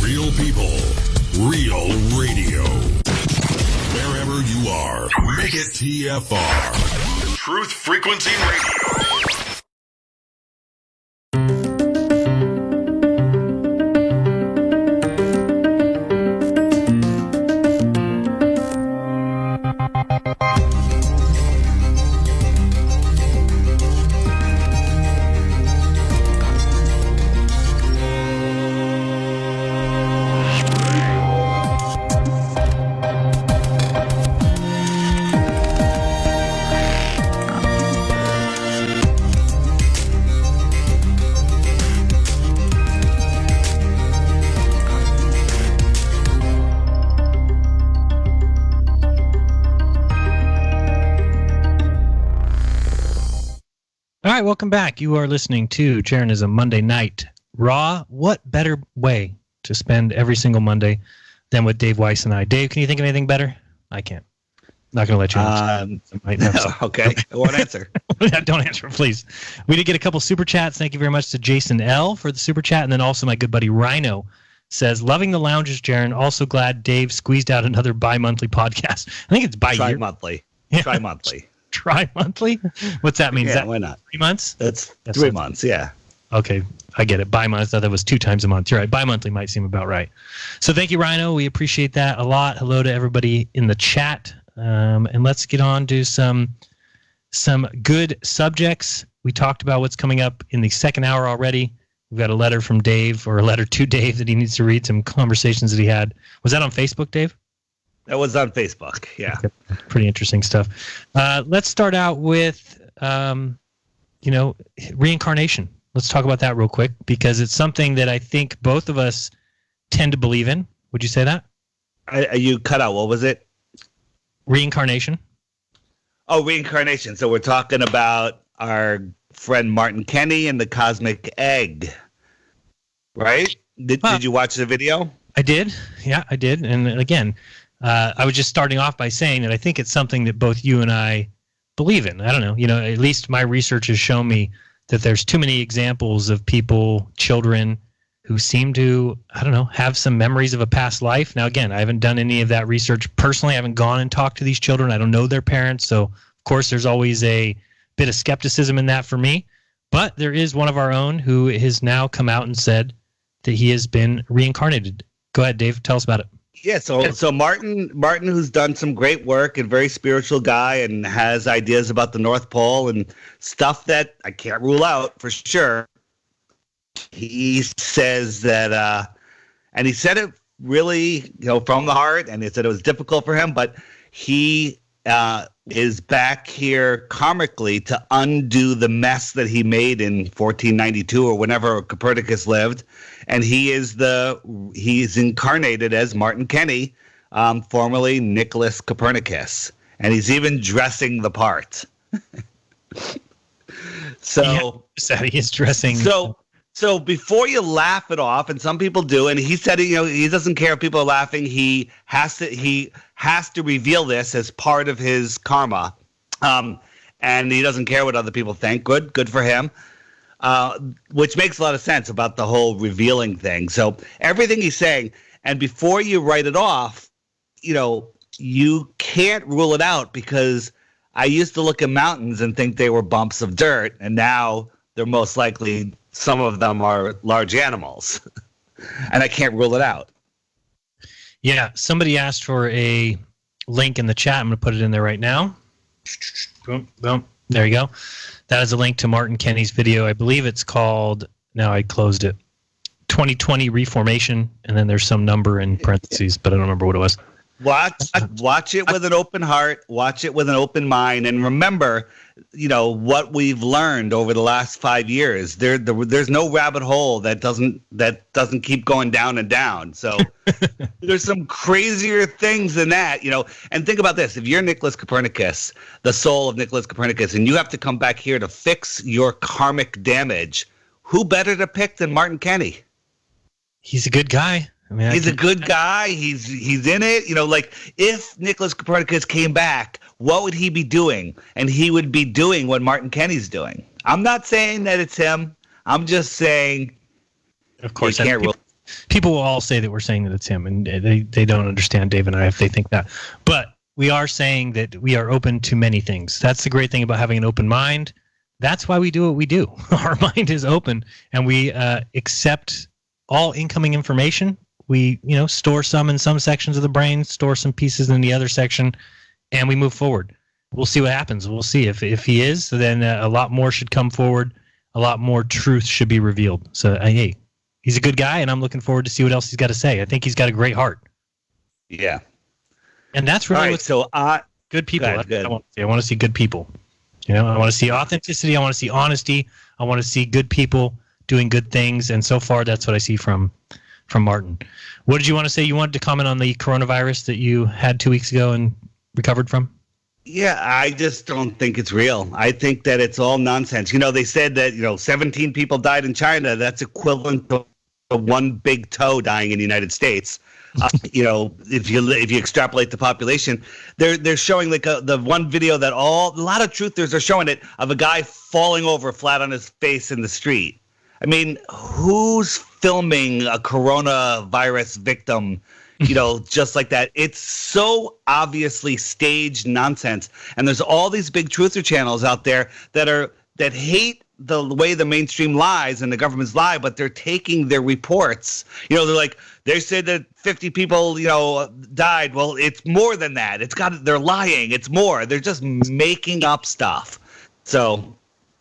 Real people, real radio. Wherever you are, make it TFR. Truth Frequency Radio. All right, welcome back. You are listening to Jeranism Monday Night Raw. What better way to spend every single Monday than with Dave Weiss and I? Dave, can you think of anything better? I can't. Not going to let you answer. Okay, I won't answer. Don't answer, please. We did get a couple super chats. Thank you very much to Jason L. for the super chat. And then also my good buddy Rhino says, loving the lounges, Jaron. Also glad Dave squeezed out another bi-monthly podcast. I think it's bi-year. Tri-monthly. Yeah. Tri-monthly. Tri-monthly? What's that mean? Yeah, Is that why not? 3 months? That's 3 months, yeah. Okay, I get it. Bi-month. I thought that was 2 times a month. You're right. Bi-monthly might seem about right. So thank you, Rhino. We appreciate that a lot. Hello to everybody in the chat. And let's get on to some good subjects. We talked about what's coming up in the second hour already. We've got a letter from Dave, or a letter to Dave that he needs to read, some conversations that he had. Was that on Facebook, Dave? That was on Facebook, yeah. Okay. Pretty interesting stuff. Let's start out with, reincarnation. Let's talk about that real quick, because it's something that I think both of us tend to believe in. Would you say that? You cut out. What was it? Reincarnation. Oh, reincarnation. So we're talking about our friend Martin Kenny and the cosmic egg, right? Did you watch the video? I did. Yeah, I did. And again, I was just starting off by saying that I think it's something that both you and I believe in. I don't know. At least my research has shown me that there's too many examples of people, children, who seem to, I don't know, have some memories of a past life. Now, again, I haven't done any of that research personally. I haven't gone and talked to these children. I don't know their parents. So, of course, there's always a bit of skepticism in that for me. But there is one of our own who has now come out and said that he has been reincarnated. Go ahead, Dave. Tell us about it. Yeah, so Martin, who's done some great work and very spiritual guy and has ideas about the North Pole and stuff that I can't rule out for sure. He says that, and he said it really, from the heart, and he said it was difficult for him, but he is back here karmically to undo the mess that he made in 1492 or whenever Copernicus lived, and he's incarnated as Martin Kenny, formerly Nicholas Copernicus, and he's even dressing the part. So he is dressing. So before you laugh it off, and some people do, and he said, he doesn't care if people are laughing. He has to reveal this as part of his karma, and he doesn't care what other people think. Good for him. Which makes a lot of sense about the whole revealing thing. So everything he's saying, and before you write it off, you can't rule it out, because I used to look at mountains and think they were bumps of dirt, and now they're most likely, some of them are large animals, and I can't rule it out. Yeah, somebody asked for a link in the chat. I'm going to put it in there right now. Boom, boom. There you go. That is a link to Martin Kenny's video. I believe it's called, now I closed it, 2020 Reformation, and then there's some number in parentheses, but I don't remember what it was. Watch it with an open heart. Watch it with an open mind, and remember, what we've learned over the last 5 years. There's no rabbit hole that doesn't keep going down and down. So there's some crazier things than that, And think about this: if you're Nicholas Copernicus, the soul of Nicholas Copernicus, and you have to come back here to fix your karmic damage, who better to pick than Martin Kenny? He's a good guy. He's a good guy. He's in it. If Nicholas Copernicus came back, what would he be doing? And he would be doing what Martin Kenny's doing. I'm not saying that it's him. I'm just saying, of course, people will all say that we're saying that it's him, and they don't understand Dave and I if they think that. But we are saying that we are open to many things. That's the great thing about having an open mind. That's why we do what we do. Our mind is open, and we accept all incoming information. We, store some in some sections of the brain, store some pieces in the other section, and we move forward. We'll see what happens. We'll see. If he is, then a lot more should come forward. A lot more truth should be revealed. So, hey, he's a good guy, and I'm looking forward to see what else he's got to say. I think he's got a great heart. Yeah. And that's really good people. Good. I want to see good people. I want to see authenticity. I want to see honesty. I want to see good people doing good things. And so far, that's what I see from Martin. What did you want to say? You wanted to comment on the coronavirus that you had 2 weeks ago and recovered from? Yeah, I just don't think it's real. I think that it's all nonsense. They said that, 17 people died in China. That's equivalent to one big toe dying in the United States. If you extrapolate the population, they're showing the one video that a lot of truthers are showing it, of a guy falling over flat on his face in the street. I mean, who's filming a coronavirus victim, just like that? It's so obviously staged nonsense. And there's all these big truther channels out there that hate the way the mainstream lies and the government's lie, but they're taking their reports. They're like, they said that 50 people, died. Well, it's more than that. They're lying. It's more. They're just making up stuff. So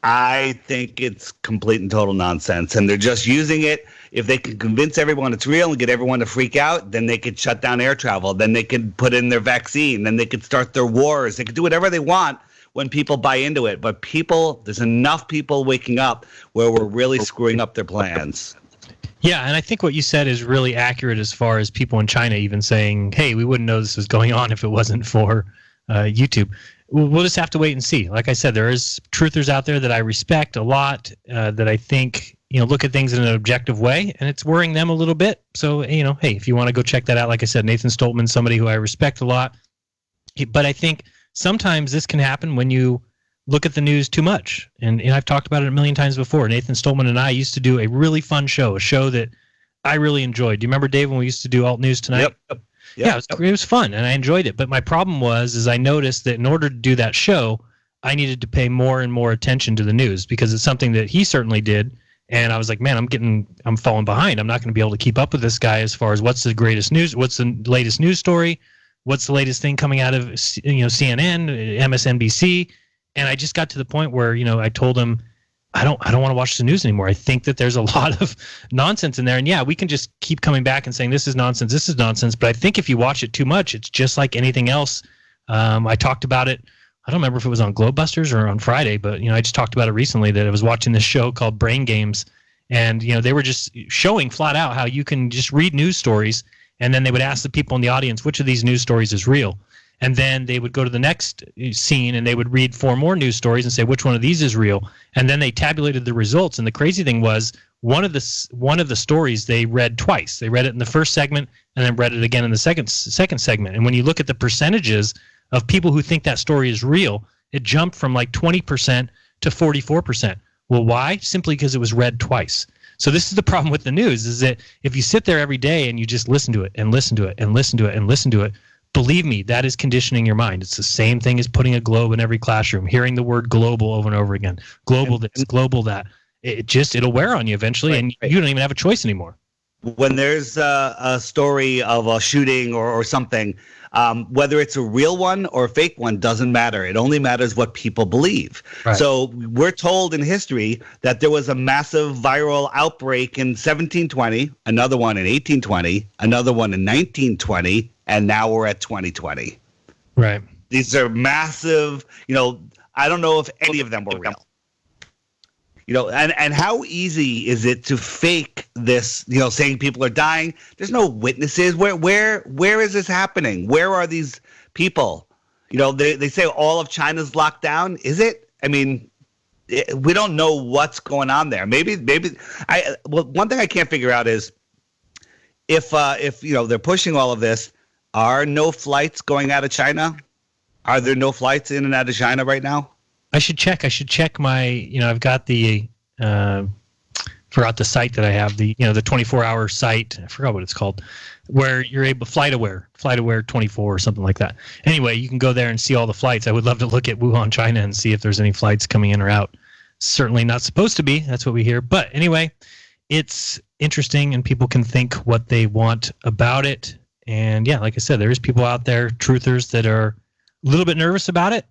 I think it's complete and total nonsense, and they're just using it. If they can convince everyone it's real and get everyone to freak out, then they could shut down air travel. Then they could put in their vaccine. Then they could start their wars. They could do whatever they want when people buy into it. But there's enough people waking up where we're really screwing up their plans. Yeah, and I think what you said is really accurate as far as people in China even saying, hey, we wouldn't know this was going on if it wasn't for YouTube. We'll just have to wait and see. Like I said, there is truthers out there that I respect a lot, that I think, look at things in an objective way, and it's worrying them a little bit. So, hey, if you want to go check that out, like I said, Nathan Stoltman, somebody who I respect a lot. But I think sometimes this can happen when you look at the news too much. And I've talked about it a million times before. Nathan Stoltman and I used to do a really fun show, a show that I really enjoyed. Do you remember, Dave, when we used to do Alt News Tonight? Yep. Yeah, it was fun, and I enjoyed it. But my problem was I noticed that in order to do that show, I needed to pay more and more attention to the news because it's something that he certainly did. And I was like, man, I'm falling behind. I'm not going to be able to keep up with this guy as far as what's the greatest news, what's the latest news story, what's the latest thing coming out of CNN, MSNBC. And I just got to the point where, I told him, I don't want to watch the news anymore. I think that there's a lot of nonsense in there. And yeah, we can just keep coming back and saying this is nonsense. But I think if you watch it too much, it's just like anything else. I talked about it. I don't remember if it was on Globebusters or on Friday, but I just talked about it recently that I was watching this show called Brain Games, and they were just showing flat out how you can just read news stories, and then they would ask the people in the audience which of these news stories is real. And then they would go to the next scene and they would read 4 more news stories and say which one of these is real. And then they tabulated the results. And the crazy thing was one of the stories they read twice. They read it in the first segment and then read it again in the second segment. And when you look at the percentages of people who think that story is real, it jumped from like 20% to 44%. Well, why? Simply because it was read twice. So this is the problem with the news, is that if you sit there every day and you just listen to it and listen to it and listen to it and listen to it, believe me, that is conditioning your mind. It's the same thing as putting a globe in every classroom, hearing the word global over and over again. Global this, global that. It'll wear on you eventually, and you don't even have a choice anymore. When there's a story of a shooting or something, whether it's a real one or a fake one doesn't matter. It only matters what people believe. Right. So we're told in history that there was a massive viral outbreak in 1720, another one in 1820, another one in 1920, and now we're at 2020. Right. These are massive, I don't know if any of them were real. And how easy is it to fake this, saying people are dying? There's no witnesses. Where is this happening? Where are these people? They say all of China's locked down. Is it? I mean, we don't know what's going on there. Maybe one thing I can't figure out is if they're pushing all of this, are no flights going out of China? Are there no flights in and out of China right now? I should check my, I've got the, forgot the site that I have, the 24-hour site. I forgot what it's called, where you're able, FlightAware 24 or something like that. Anyway, you can go there and see all the flights. I would love to look at Wuhan, China and see if there's any flights coming in or out. Certainly not supposed to be. That's what we hear. But anyway, it's interesting and people can think what they want about it. And yeah, like I said, there's people out there, truthers, that are a little bit nervous about it.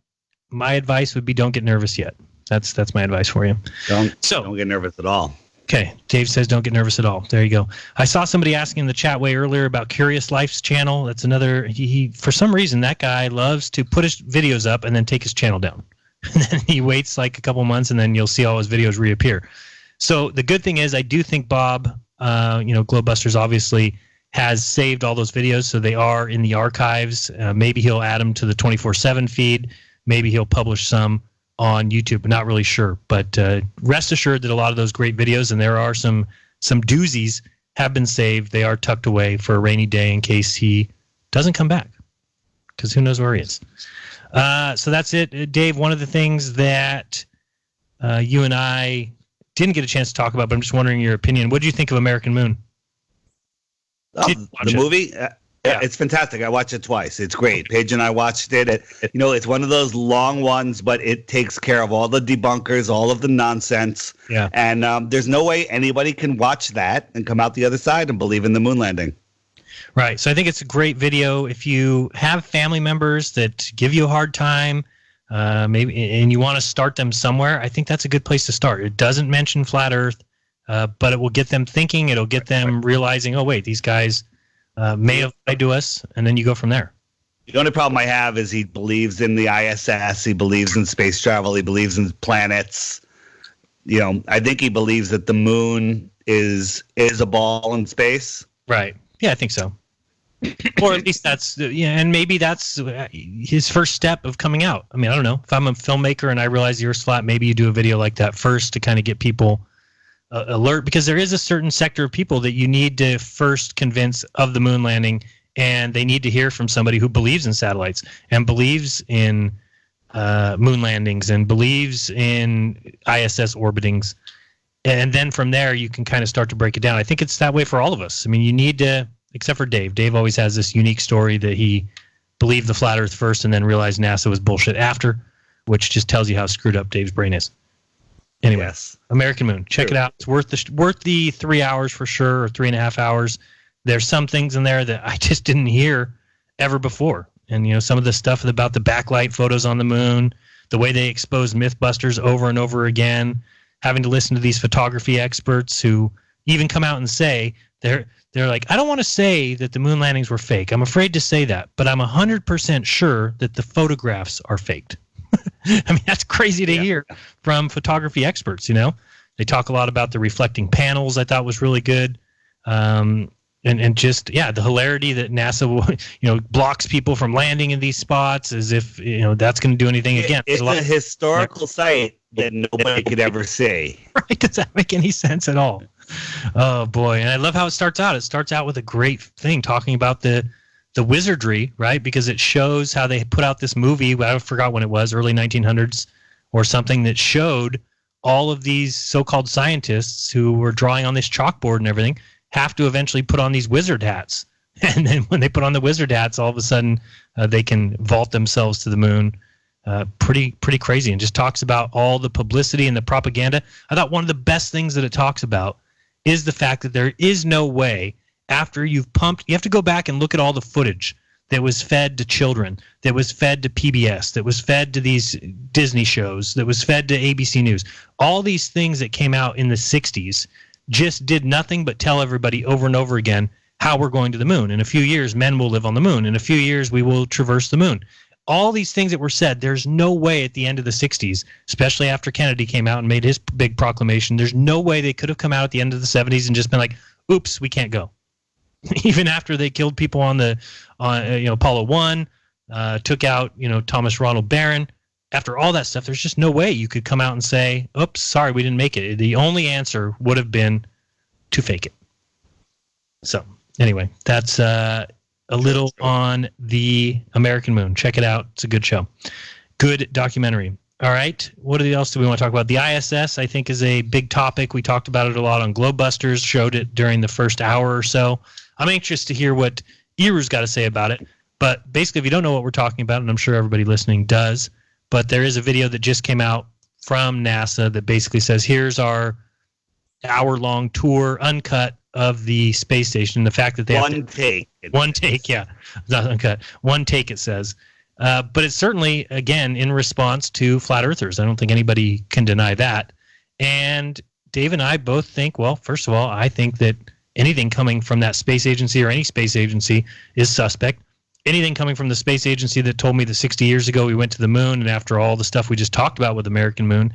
My advice would be don't get nervous yet. That's my advice for you. Don't get nervous at all. Okay. Dave says don't get nervous at all. There you go. I saw somebody asking in the chat way earlier about Curious Life's channel. That's another, he for some reason, that guy loves to put his videos up and then take his channel down. And then he waits like a couple months and then you'll see all his videos reappear. So the good thing is I do think Bob, Globebusters obviously has saved all those videos, so they are in the archives. Maybe he'll add them to the 24/7 feed. Maybe he'll publish some on YouTube. Not really sure, but rest assured that a lot of those great videos, and there are some doozies, have been saved. They are tucked away for a rainy day in case he doesn't come back, because who knows where he is. So that's it. Dave, one of the things that you and I didn't get a chance to talk about, but I'm just wondering your opinion. What do you think of American Moon? The movie? Yeah, it's fantastic. I watched it twice. It's great. Paige and I watched it. It's one of those long ones, but it takes care of all the debunkers, all of the nonsense. Yeah. And there's no way anybody can watch that and come out the other side and believe in the moon landing. Right. So I think it's a great video. If you have family members that give you a hard time, maybe, and you want to start them somewhere, I think that's a good place to start. It doesn't mention flat Earth, but it will get them thinking. It'll get them realizing, oh, wait, these guys may have lied to us, and then you go from there. The only problem I have is he believes in the ISS. He believes in space travel. He believes in planets. I think he believes that the moon is a ball in space. Right. Yeah, I think so. Or at least that's and maybe that's his first step of coming out. I mean, I don't know. If I'm a filmmaker and I realize the Earth's flat, maybe you do a video like that first to kind of get people alert, because there is a certain sector of people that you need to first convince of the moon landing, and they need to hear from somebody who believes in satellites and believes in moon landings and believes in ISS orbitings. And then from there, you can kind of start to break it down. I think it's that way for all of us. I mean, you need to, except for Dave. Dave always has this unique story that he believed the flat Earth first and then realized NASA was bullshit after, which just tells you how screwed up Dave's brain is. Anyway, yes. American Moon. Check it out. It's worth the 3 hours for sure, or 3.5 hours. There's some things in there that I just didn't hear ever before. And, some of the stuff about the backlight photos on the moon, the way they expose Mythbusters over and over again, having to listen to these photography experts who even come out and say, they're like, I don't want to say that the moon landings were fake. I'm afraid to say that, but I'm 100% sure that the photographs are faked. I mean, that's crazy to hear from photography experts, They talk a lot about the reflecting panels. I thought was really good. And just, the hilarity that NASA, blocks people from landing in these spots as if, that's going to do anything again. It's a historical site that nobody could ever see. Right? Does that make any sense at all? Oh, boy. And I love how it starts out. It starts out with a great thing talking about the wizardry, right? Because it shows how they put out this movie, I forgot when it was, early 1900s or something, that showed all of these so-called scientists who were drawing on this chalkboard and everything have to eventually put on these wizard hats. And then when they put on the wizard hats, all of a sudden they can vault themselves to the moon. Pretty crazy. And just talks about all the publicity and the propaganda. I thought one of the best things that it talks about is the fact that there is no way, after you've pumped, you have to go back and look at all the footage that was fed to children, that was fed to PBS, that was fed to these Disney shows, that was fed to ABC News. All these things that came out in the 60s just did nothing but tell everybody over and over again how we're going to the moon. In a few years, men will live on the moon. In a few years, we will traverse the moon. All these things that were said, there's no way at the end of the 60s, especially after Kennedy came out and made his big proclamation, there's no way they could have come out at the end of the 70s and just been like, oops, we can't go. Even after they killed people on Apollo 1, took out, Thomas Ronald Barron. After all that stuff, there's just no way you could come out and say, oops, sorry, we didn't make it. The only answer would have been to fake it. So, anyway, that's a little on the American Moon. Check it out. It's a good show. Good documentary. All right. What else do we want to talk about? The ISS, I think, is a big topic. We talked about it a lot on Globebusters, showed it during the first hour or so. I'm anxious to hear what Iru's got to say about it. But basically, if you don't know what we're talking about, and I'm sure everybody listening does, but there is a video that just came out from NASA that basically says, here's our hour-long tour, uncut, of the space station. The fact that they one take, yeah, not uncut, one take, it says. But it's certainly, again, in response to flat earthers. I don't think anybody can deny that. And Dave and I both think, well, first of all, I think that anything coming from that space agency or any space agency is suspect. Anything coming from the space agency that told me that 60 years ago we went to the moon, and after all the stuff we just talked about with American Moon,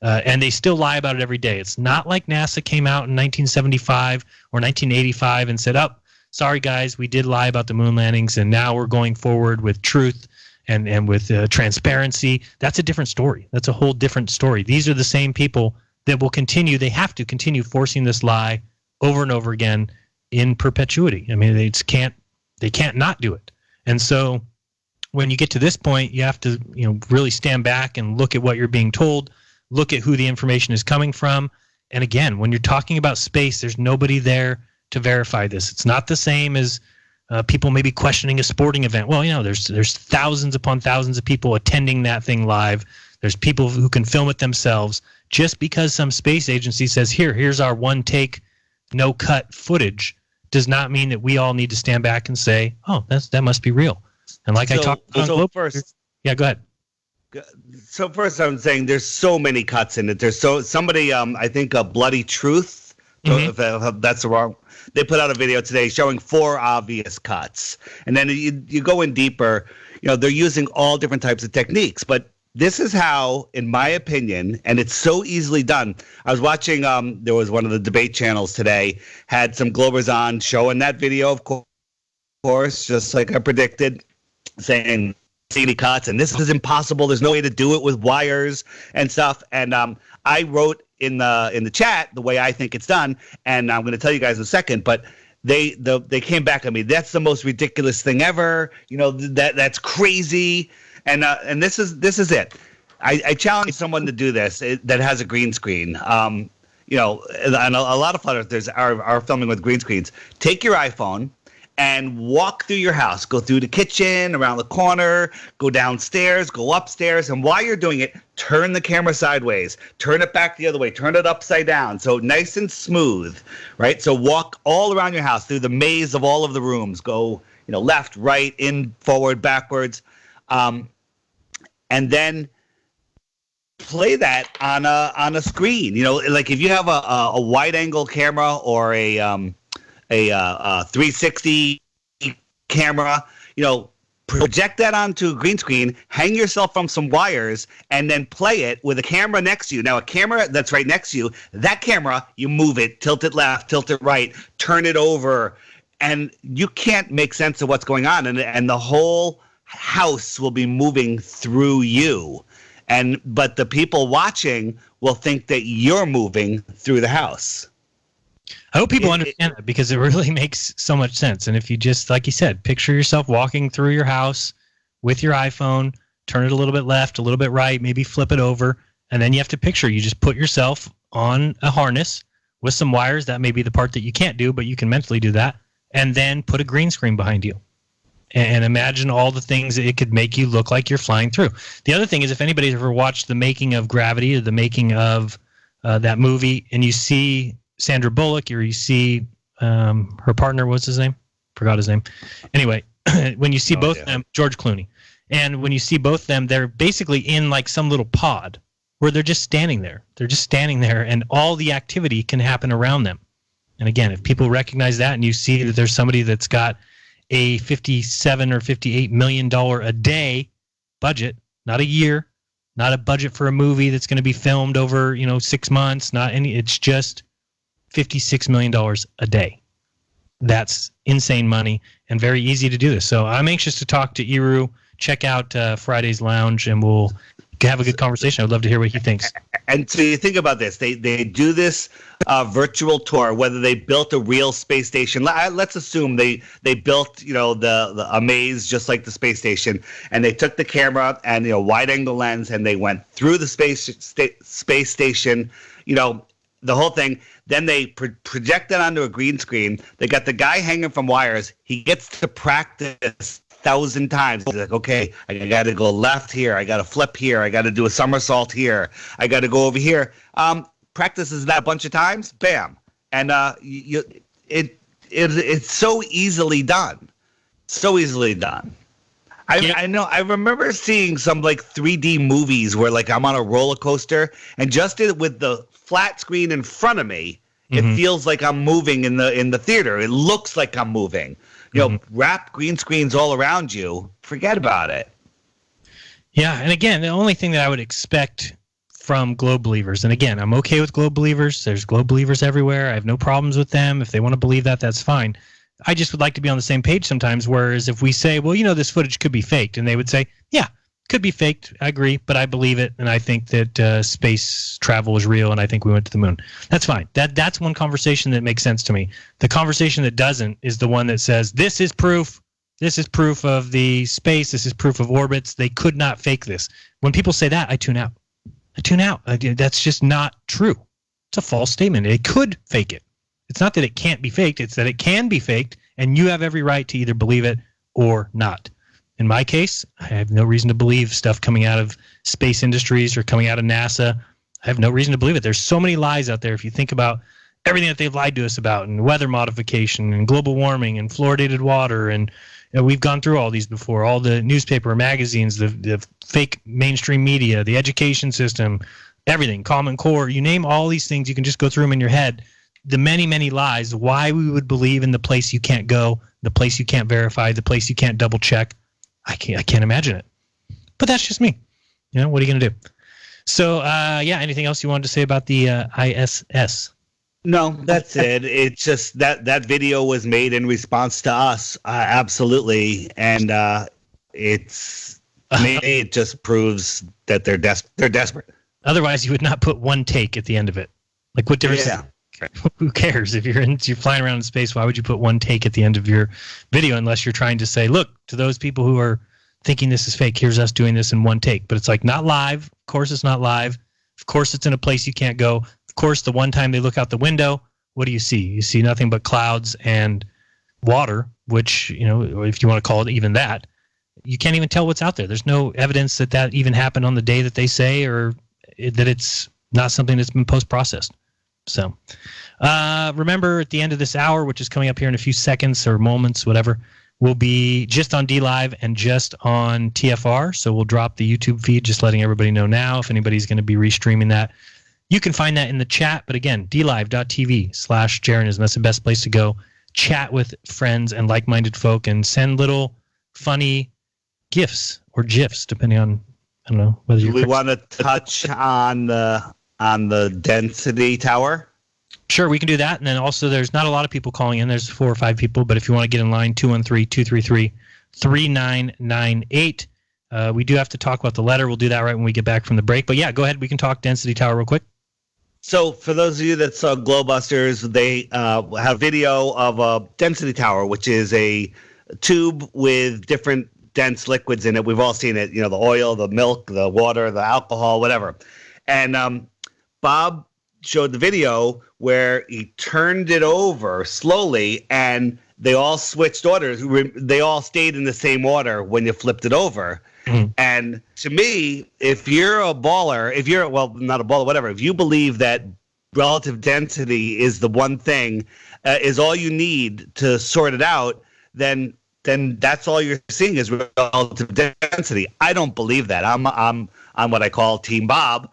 and they still lie about it every day. It's not like NASA came out in 1975 or 1985 and said, sorry guys, we did lie about the moon landings, and now we're going forward with truth and with transparency. That's a different story. That's a whole different story. These are the same people that will continue. They have to continue forcing this lie over and over again in perpetuity. I mean, they can't not do it. And so when you get to this point, you have to, really stand back and look at what you're being told, look at who the information is coming from. And again, when you're talking about space, there's nobody there to verify this. It's not the same as people maybe questioning a sporting event. Well, there's thousands upon thousands of people attending that thing live. There's people who can film it themselves. Just because some space agency says, here's our one take, no cut footage, does not mean that we all need to stand back and say, that must be real. And like I talked about first. Yeah, go ahead. So first I'm saying there's so many cuts in it. There's somebody, I think Bloody Truth, if that's the wrong, they put out a video today showing 4 obvious cuts. And then you go in deeper, they're using all different types of techniques, but This is how, in my opinion, and it's so easily done. I was watching, there was one of the debate channels today, had some Globers on showing that video, of course, just like I predicted, saying CD cuts, and this is impossible. There's no way to do it with wires and stuff. And I wrote in the chat the way I think it's done, and I'm going to tell you guys in a second, but they came back at me. That's the most ridiculous thing ever. You know, that's crazy. And this is it. I challenge someone to do this that has a green screen. You know, and a lot of flat earthers are filming with green screens. Take your iPhone and walk through your house. Go through the kitchen, around the corner, go downstairs, go upstairs. And while you're doing it, turn the camera sideways. Turn it back the other way. Turn it upside down. So nice and smooth, right? So walk all around your house through the maze of all of the rooms. Go, you know, left, right, in, forward, backwards. And then play that on a screen. You know, like if you have a wide angle camera or a 360 camera, you know, project that onto a green screen, hang yourself from some wires, and then play it with a camera next to you. Now, a camera that's right next to you, that camera, you move it, tilt it left, tilt it right, turn it over, and you can't make sense of what's going on, and the whole house will be moving through you, but the people watching will think that you're moving through the house. I hope people understand that, because it really makes so much sense. And if you just, like you said, picture yourself walking through your house with your iPhone, turn it a little bit left, a little bit right, maybe flip it over, and then you have to picture you just put yourself on a harness with some wires. That may be the part that you can't do, but you can mentally do that, and then put a green screen behind you. And imagine all the things that it could make you look like you're flying through. The other thing is, if anybody's ever watched the making of Gravity or the making of that movie, and you see Sandra Bullock, or you see her partner, what's his name? Forgot his name. Anyway, when you see both of them, George Clooney, and when you see both of them, they're basically in like some little pod where they're just standing there. They're just standing there, and all the activity can happen around them. And again, if people recognize that, and you see that there's somebody that's got a $57 or $58 million a day budget, not a year, not a budget for a movie that's going to be filmed over 6 months, it's just $56 million a day. That's insane money, and very easy to do this. So I'm anxious to talk to Iru. Check out Friday's Lounge, and we'll have a good conversation. I'd love to hear what he thinks. And so you think about this. They do this virtual tour, whether they built a real space station. Let's assume they built, a maze just like the space station, and they took the camera and, wide angle lens, and they went through the space station, the whole thing. Then they project that onto a green screen. They got the guy hanging from wires. He gets to practice 1,000 times. He's like, okay, I got to go left here. I got to flip here. I got to do a somersault here. I got to go over here. Practices that a bunch of times. Bam. And it's so easily done. So easily done. I know. I remember seeing some like 3D movies where like I'm on a roller coaster, and just with the flat screen in front of me, it feels like I'm moving in the theater. It looks like I'm moving. Wrap green screens all around you. Forget about it. Yeah, and again, the only thing that I would expect from Globe Believers, and again, I'm okay with Globe Believers. There's Globe Believers everywhere. I have no problems with them. If they want to believe that, that's fine. I just would like to be on the same page sometimes, whereas if we say, well, this footage could be faked, and they would say, yeah, could be faked. I agree, but I believe it, and I think that space travel is real, and I think we went to the moon. That's fine. That's one conversation that makes sense to me. The conversation that doesn't is the one that says, this is proof. This is proof of the space. This is proof of orbits. They could not fake this. When people say that, I tune out. That's just not true. It's a false statement. It could fake it. It's not that it can't be faked. It's that it can be faked, and you have every right to either believe it or not. In my case, I have no reason to believe stuff coming out of space industries or coming out of NASA. I have no reason to believe it. There's so many lies out there. If you think about everything that they've lied to us about, and weather modification, and global warming, and fluoridated water, and we've gone through all these before. All the newspaper, magazines, the fake mainstream media, the education system, everything, Common Core. You name all these things, you can just go through them in your head. The many, many lies, why we would believe in the place you can't go, the place you can't verify, the place you can't double check. I can't imagine it. But that's just me. what are you going to do? So, anything else you wanted to say about the ISS? No, that's it. It's just that video was made in response to us, absolutely, and it just proves that they're desperate. Otherwise, you would not put one take at the end of it. Like, what difference? Yeah. Who cares if you're flying around in space? Why would you put one take at the end of your video unless you're trying to say, look, to those people who are thinking this is fake, here's us doing this in one take. But it's like not live. Of course, it's not live. Of course, it's in a place you can't go. Of course, the one time they look out the window, what do you see? You see nothing but clouds and water, which, if you want to call it even that, you can't even tell what's out there. There's no evidence that even happened on the day that they say, or that it's not something that's been post-processed. So remember, at the end of this hour, which is coming up here in a few seconds or moments, whatever, will be just on DLive and just on TFR. So we'll drop the YouTube feed, just letting everybody know now if anybody's going to be restreaming that. You can find that in the chat. But again, dlive.tv/Jeran, that's the best place to go. Chat with friends and like-minded folk and send little funny GIFs or GIFs, depending on, I don't know, whether you want to touch on the density tower. Sure, we can do that. And then also there's not a lot of people calling in. There's 4 or 5 people, but if you want to get in line, 213-233-3998. We do have to talk about the letter. We'll do that right when we get back from the break. But yeah, go ahead. We can talk density tower real quick. So for those of you that saw Glowbusters, they have video of a density tower, which is a tube with different dense liquids in it. We've all seen it, the oil, the milk, the water, the alcohol, whatever. And Bob showed the video where he turned it over slowly and they all switched orders. They all stayed in the same order when you flipped it over. Mm-hmm. And to me, if you're a baller, not a baller, whatever, if you believe that relative density is the one thing, is all you need to sort it out, then that's all you're seeing is relative density. I don't believe that. I'm what I call Team Bob,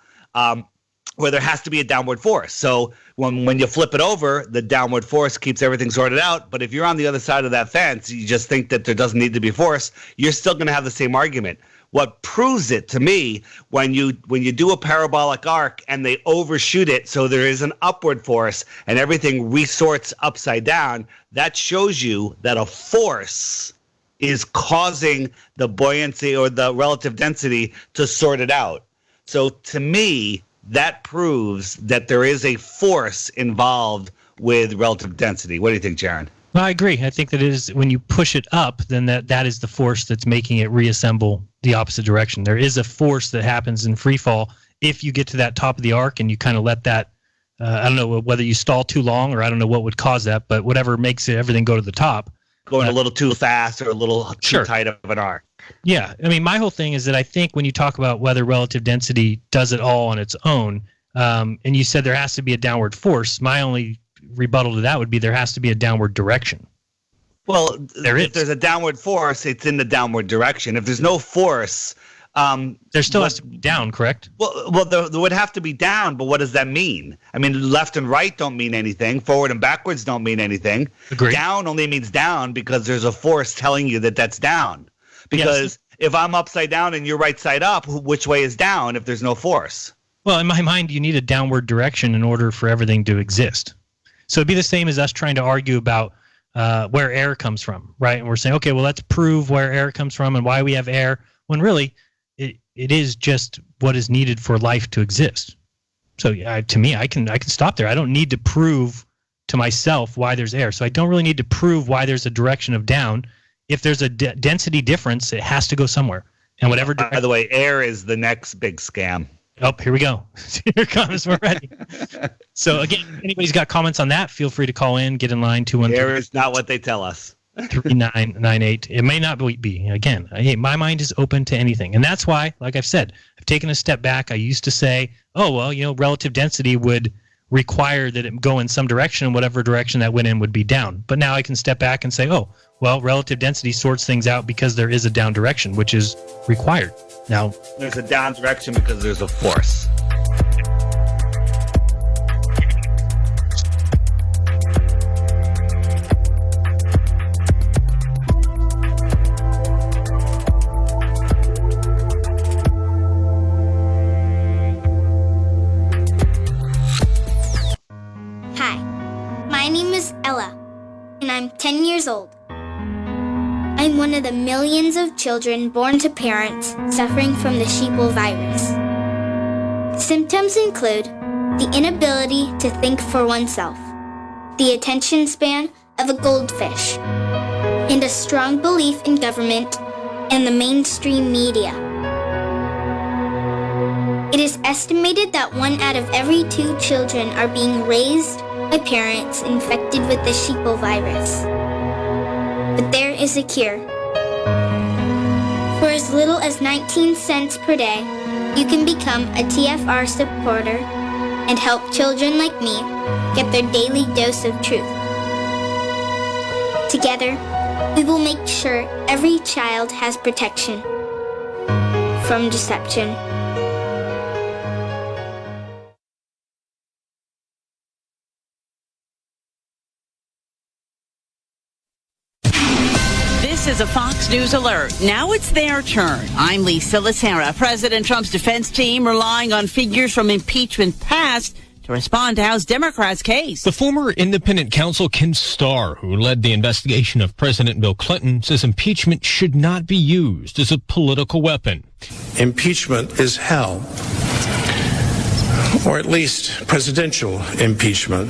where there has to be a downward force. So when you flip it over, the downward force keeps everything sorted out. But if you're on the other side of that fence, you just think that there doesn't need to be force, you're still going to have the same argument. What proves it to me, when you do a parabolic arc and they overshoot it so there is an upward force and everything resorts upside down, that shows you that a force is causing the buoyancy or the relative density to sort it out. So to me, that proves that there is a force involved with relative density. What do you think, Jeran? Well, I agree. I think that it is, when you push it up, then that is the force that's making it reassemble the opposite direction. There is a force that happens in free fall if you get to that top of the arc and you kind of let that, I don't know whether you stall too long or I don't know what would cause that, but whatever makes everything go to the top. Going a little too fast or a little too tight of an arc. Yeah. I mean, my whole thing is that I think when you talk about whether relative density does it all on its own, and you said there has to be a downward force, my only rebuttal to that would be there has to be a downward direction. Well, if there's a downward force, it's in the downward direction. If there's no force, there still has to be down, correct? Well, there would have to be down, but what does that mean? I mean, left and right don't mean anything. Forward and backwards don't mean anything. Agreed. Down only means down because there's a force telling you that that's down. Because if I'm upside down and you're right side up, which way is down if there's no force? Well, in my mind, you need a downward direction in order for everything to exist. So it'd be the same as us trying to argue about where air comes from, right? And we're saying, okay, well, let's prove where air comes from and why we have air, when really it is just what is needed for life to exist. So to me, I can stop there. I don't need to prove to myself why there's air. So I don't really need to prove why there's a direction of down. If there's a density difference, it has to go somewhere. And whatever. By the way, air is the next big scam. Oh, here we go. Here comes. We're ready. So again, if anybody's got comments on that, feel free to call in. Get in line. 213. Air is not what they tell us. 3998. It may not be. Again, hey, my mind is open to anything, and that's why, like I've said, I've taken a step back. I used to say, oh well, relative density would require that it go in some direction, and whatever direction that went in would be down. But now I can step back and say, oh well, relative density sorts things out because there is a down direction, which is required. Now there's a down direction because there's a force. My name is Ella, and I'm 10 years old. I'm one of the millions of children born to parents suffering from the sheeple virus. Symptoms include the inability to think for oneself, the attention span of a goldfish, and a strong belief in government and the mainstream media. It is estimated that 1 out of every 2 children are being raised by parents infected with the sheeple virus. But there is a cure. For as little as 19 cents per day, you can become a TFR supporter and help children like me get their daily dose of truth. Together, we will make sure every child has protection from deception. This is a Fox News alert. Now it's their turn. I'm Lisa Lacera. President Trump's defense team relying on figures from impeachment past to respond to House Democrats' case. The former independent counsel Ken Starr, who led the investigation of President Bill Clinton, says impeachment should not be used as a political weapon. Impeachment is hell, or at least presidential impeachment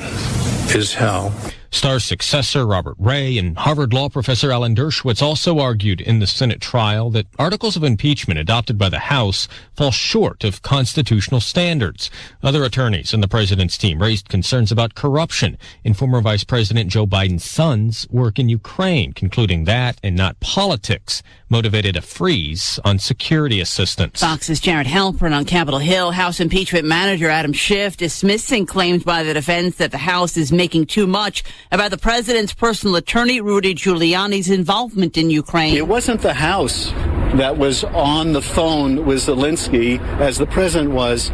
is hell. Starr's successor, Robert Ray, and Harvard law professor Alan Dershowitz also argued in the Senate trial that articles of impeachment adopted by the House fall short of constitutional standards. Other attorneys in the president's team raised concerns about corruption in former Vice President Joe Biden's son's work in Ukraine, concluding that, and not politics, motivated a freeze on security assistance. Fox's Jared Halpern on Capitol Hill. House impeachment manager Adam Schiff dismissing claims by the defense that the House is making too much about the president's personal attorney, Rudy Giuliani's involvement in Ukraine. It wasn't the House that was on the phone with Zelensky, as the president was,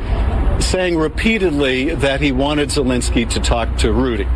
saying repeatedly that he wanted Zelensky to talk to Rudy.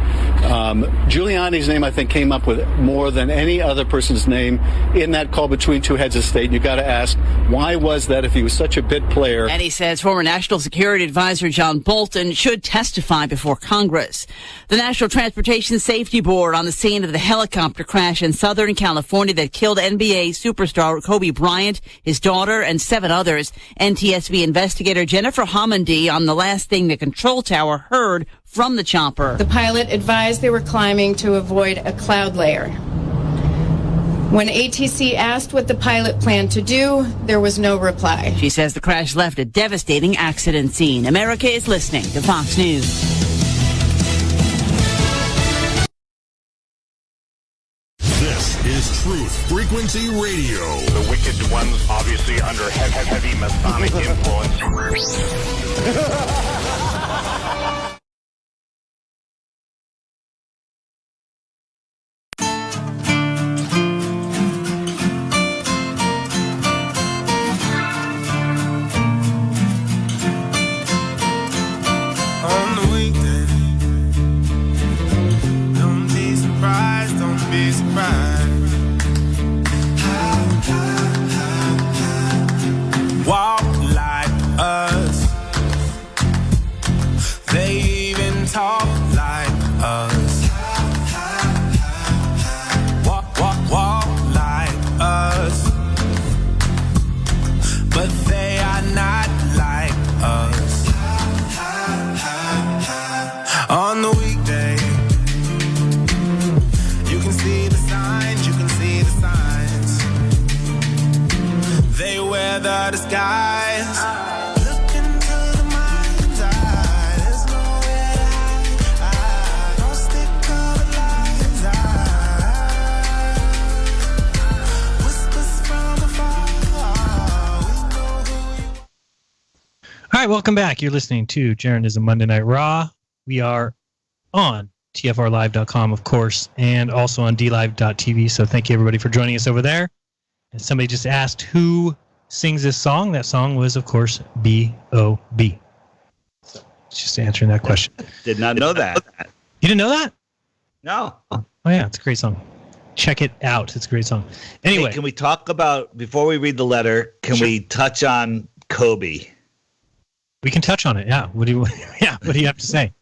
Giuliani's name, I think, came up with more than any other person's name in that call between two heads of state. You got to ask, why was that if he was such a bit player? And he says former National Security Advisor John Bolton should testify before Congress. The National Transportation Safety Board on the scene of the helicopter crash in Southern California that killed NBA superstar Kobe Bryant, his daughter, and 7 others. NTSB investigator Jennifer Homendy on the last thing the control tower heard from the chopper. The pilot advised they were climbing to avoid a cloud layer. When ATC asked what the pilot planned to do, there was no reply. She says the crash left a devastating accident scene. America is listening to Fox News. This is Truth Frequency Radio. The wicked ones obviously under heavy Masonic influence. Walk like us. They even talk like us. Walk like us. But they are not like us. On the weekday, you can see the signs, you can see the signs. They wear the disguise. Look into the mind's eye. There's nowhere to hide. Don't stick on the lines. Whispers from afar. All right, welcome back. You're listening to Jeran Monday Night Raw. We are on TFRlive.com, of course, and also on DLive.tv. So thank you, everybody, for joining us over there. And somebody just asked who sings this song. That song was, of course, B.O.B. So just answering that question. Did not know that. You didn't know that? No. Oh, yeah, it's a great song. Check it out. It's a great song. Anyway. Hey, can we talk about, before we read the letter, can we touch on Kobe? We can touch on it, yeah. What do you have to say?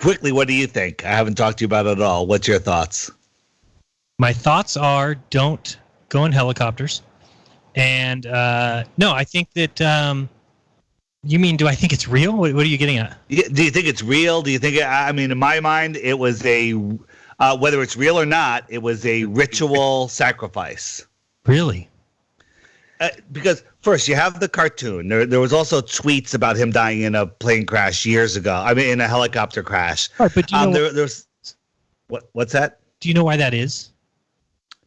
quickly, what do you think? I haven't talked to you about it at all. What's your thoughts? My thoughts are don't go in helicopters. And no, I think that you mean, do I think it's real? What are you getting at? Do you think it's real? Do you think, I mean, in my mind, it was whether it's real or not, it was a ritual sacrifice. Really? Because first, you have the cartoon. There was also tweets about him dying in a plane crash years ago. I mean, in a helicopter crash. Right, but do you know there's what's that? Do you know why that is?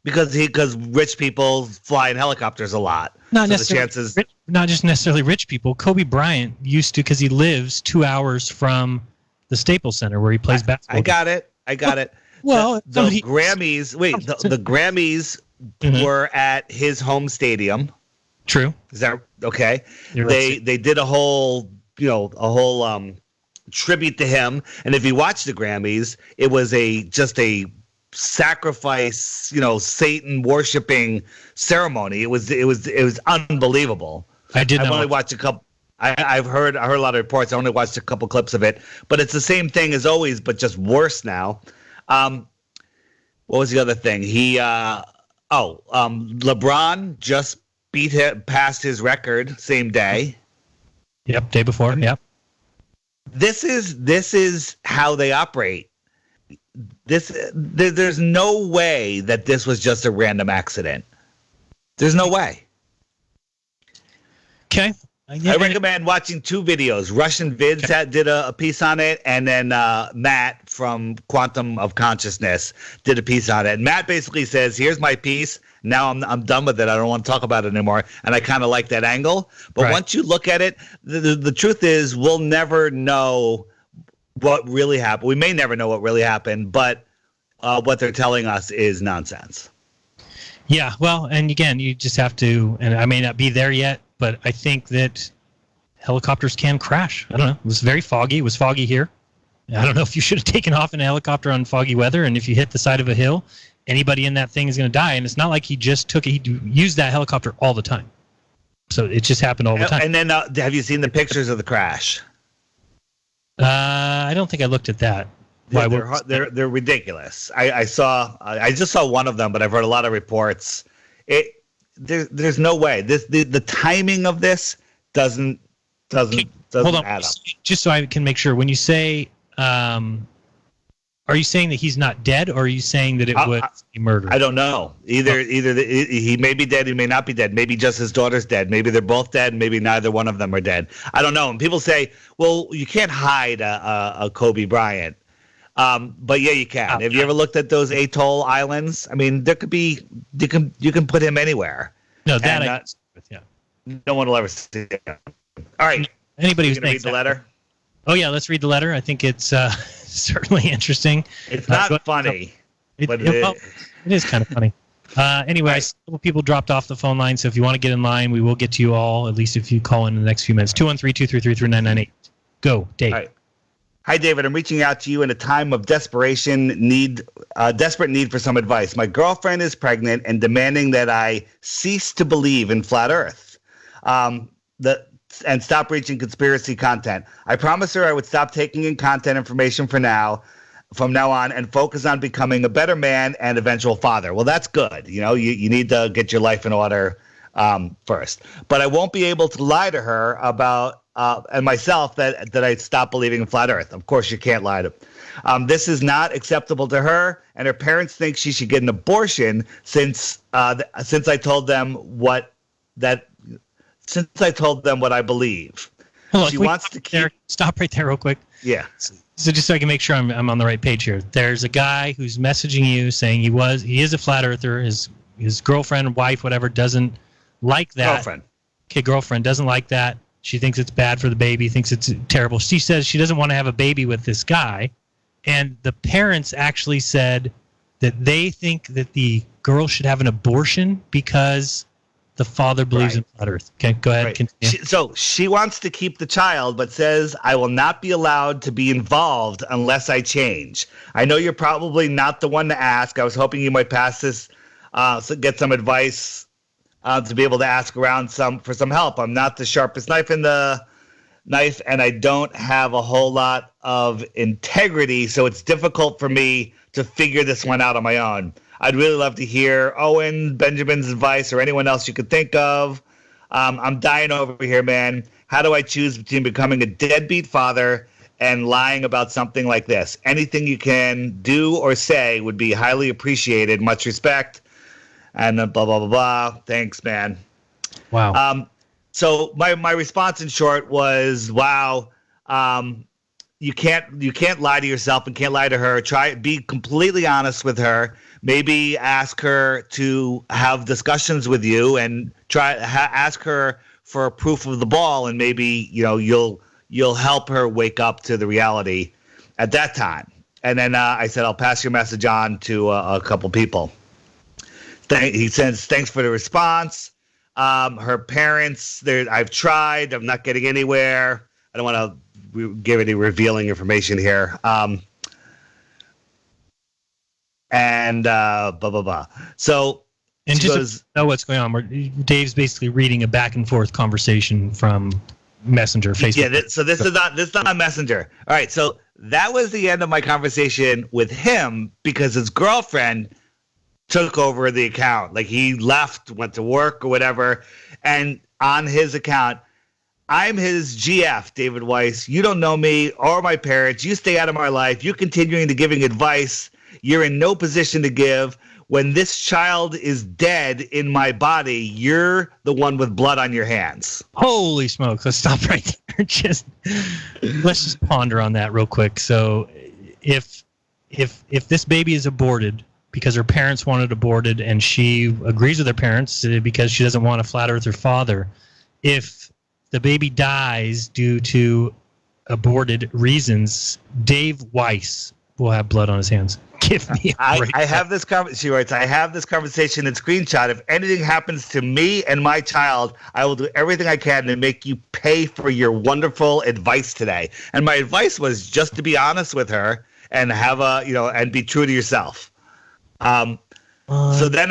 Because rich people fly in helicopters a lot. Not so necessarily. The chances, not just necessarily rich people. Kobe Bryant used to, because he lives 2 hours from the Staples Center where he plays basketball. I got it. Well, the Grammys. Wait, the Grammys were at his home stadium. True. Is that okay? They did a whole tribute to him, and if you watch the Grammys, it was just a sacrifice, Satan worshiping ceremony. It was unbelievable. I've only watched a couple. I heard a lot of reports. I only watched a couple clips of it, but it's the same thing as always, but just worse now. What was the other thing? LeBron just passed his record same day. Yep, day before. Yep. This is how they operate. There's no way that this was just a random accident. There's no way. Okay. I recommend watching 2 videos. Russian Vids did a piece on it, and then Matt from Quantum of Consciousness did a piece on it. And Matt basically says, "Here's my piece. Now I'm done with it. I don't want to talk about it anymore." And I kind of like that angle. But once you look at it, the truth is, we'll never know what really happened. We may never know what really happened, but what they're telling us is nonsense. Yeah, well, and again, you just have to, and I may not be there yet, but I think that helicopters can crash. I don't know. It was very foggy. It was foggy here. I don't know if you should have taken off in a helicopter on foggy weather, and if you hit the side of a hill, anybody in that thing is going to die. And it's not like he just took it. He used that helicopter all the time. So it just happened all the time. And then have you seen the pictures of the crash? I don't think I looked at that. Yeah, they're ridiculous. I just saw one of them, but I've heard a lot of reports. There's no way. The timing of this doesn't hold on, add up. Just so I can make sure, when you say, are you saying that he's not dead, or are you saying that it was a murder? I don't know. Either he may be dead, he may not be dead. Maybe just his daughter's dead. Maybe they're both dead. Maybe neither one of them are dead. I don't know. And people say, well, you can't hide a Kobe Bryant. But yeah, you can. Have you ever looked at those atoll islands? I mean, there could be, you can put him anywhere. No, that yeah. No one will ever see him. All right. Anybody who's read the letter? Oh yeah, let's read the letter. I think it's certainly interesting. It's not funny, but it is kind of funny. Anyway, a couple people dropped off the phone line, so if you want to get in line, we will get to you all, at least if you call in the next few minutes. 213-233-3998. Go, Dave. All right. Hi, David. I'm reaching out to you in a time of desperate need for some advice. My girlfriend is pregnant and demanding that I cease to believe in flat Earth, and stop reaching conspiracy content. I promised her I would stop taking in content information from now on, and focus on becoming a better man and eventual father. Well, that's good. You need to get your life in order first. But I won't be able to lie to her about and myself that I stopped believing in flat Earth. Of course, you can't lie to. This is not acceptable to her, and her parents think she should get an abortion since I told them what I believe. She wants to keep. Stop right there, real quick. Yeah. So just so I can make sure I'm on the right page here. There's a guy who's messaging you saying he is a flat earther. His girlfriend, wife, whatever, doesn't like that. Girlfriend. Okay, girlfriend doesn't like that. She thinks it's bad for the baby, thinks it's terrible. She says she doesn't want to have a baby with this guy. And the parents actually said that they think that the girl should have an abortion because the father believes in flat Earth. Okay, go ahead. Continue. So she wants to keep the child, but says, I will not be allowed to be involved unless I change. I know you're probably not the one to ask. I was hoping you might pass this, get some advice to be able to ask around for some help. I'm not the sharpest knife in the knife, and I don't have a whole lot of integrity, so it's difficult for me to figure this one out on my own. I'd really love to hear Owen, Benjamin's advice, or anyone else you could think of. I'm dying over here, man. How do I choose between becoming a deadbeat father and lying about something like this? Anything you can do or say would be highly appreciated. Much respect. And blah, blah, blah, blah. Thanks, man. Wow. So my response in short was, wow, you can't lie to yourself and can't lie to her. Be completely honest with her. Maybe ask her to have discussions with you and ask her for a proof of the ball, and maybe you'll help her wake up to the reality at that time. And then I said, I'll pass your message on to a couple people. He says, thanks for the response. Her parents, I've tried. I'm not getting anywhere. I don't want to give any revealing information here. And blah, blah, blah. So, and just to know what's going on, Dave's basically reading a back and forth conversation from Messenger, Facebook. Yeah, so this is not a Messenger. All right, so that was the end of my conversation with him because his girlfriend took over the account. Like, he left, went to work or whatever, and on his account, I'm his GF, David Weiss. You don't know me or my parents. You stay out of my life. You're continuing to giving advice you're in no position to give. When this child is dead in my body, you're the one with blood on your hands. Holy smokes. Let's stop right there. Let's just ponder on that real quick. So if this baby is aborted because her parents want it aborted and she agrees with her parents because she doesn't want to flatter with her father, if the baby dies due to aborted reasons, Dave Weiss will have blood on his hands. Give me a break. I have this she writes, I have this conversation in screenshot. If anything happens to me and my child, I will do everything I can to make you pay for your wonderful advice today. And my advice was just to be honest with her and have and be true to yourself. So then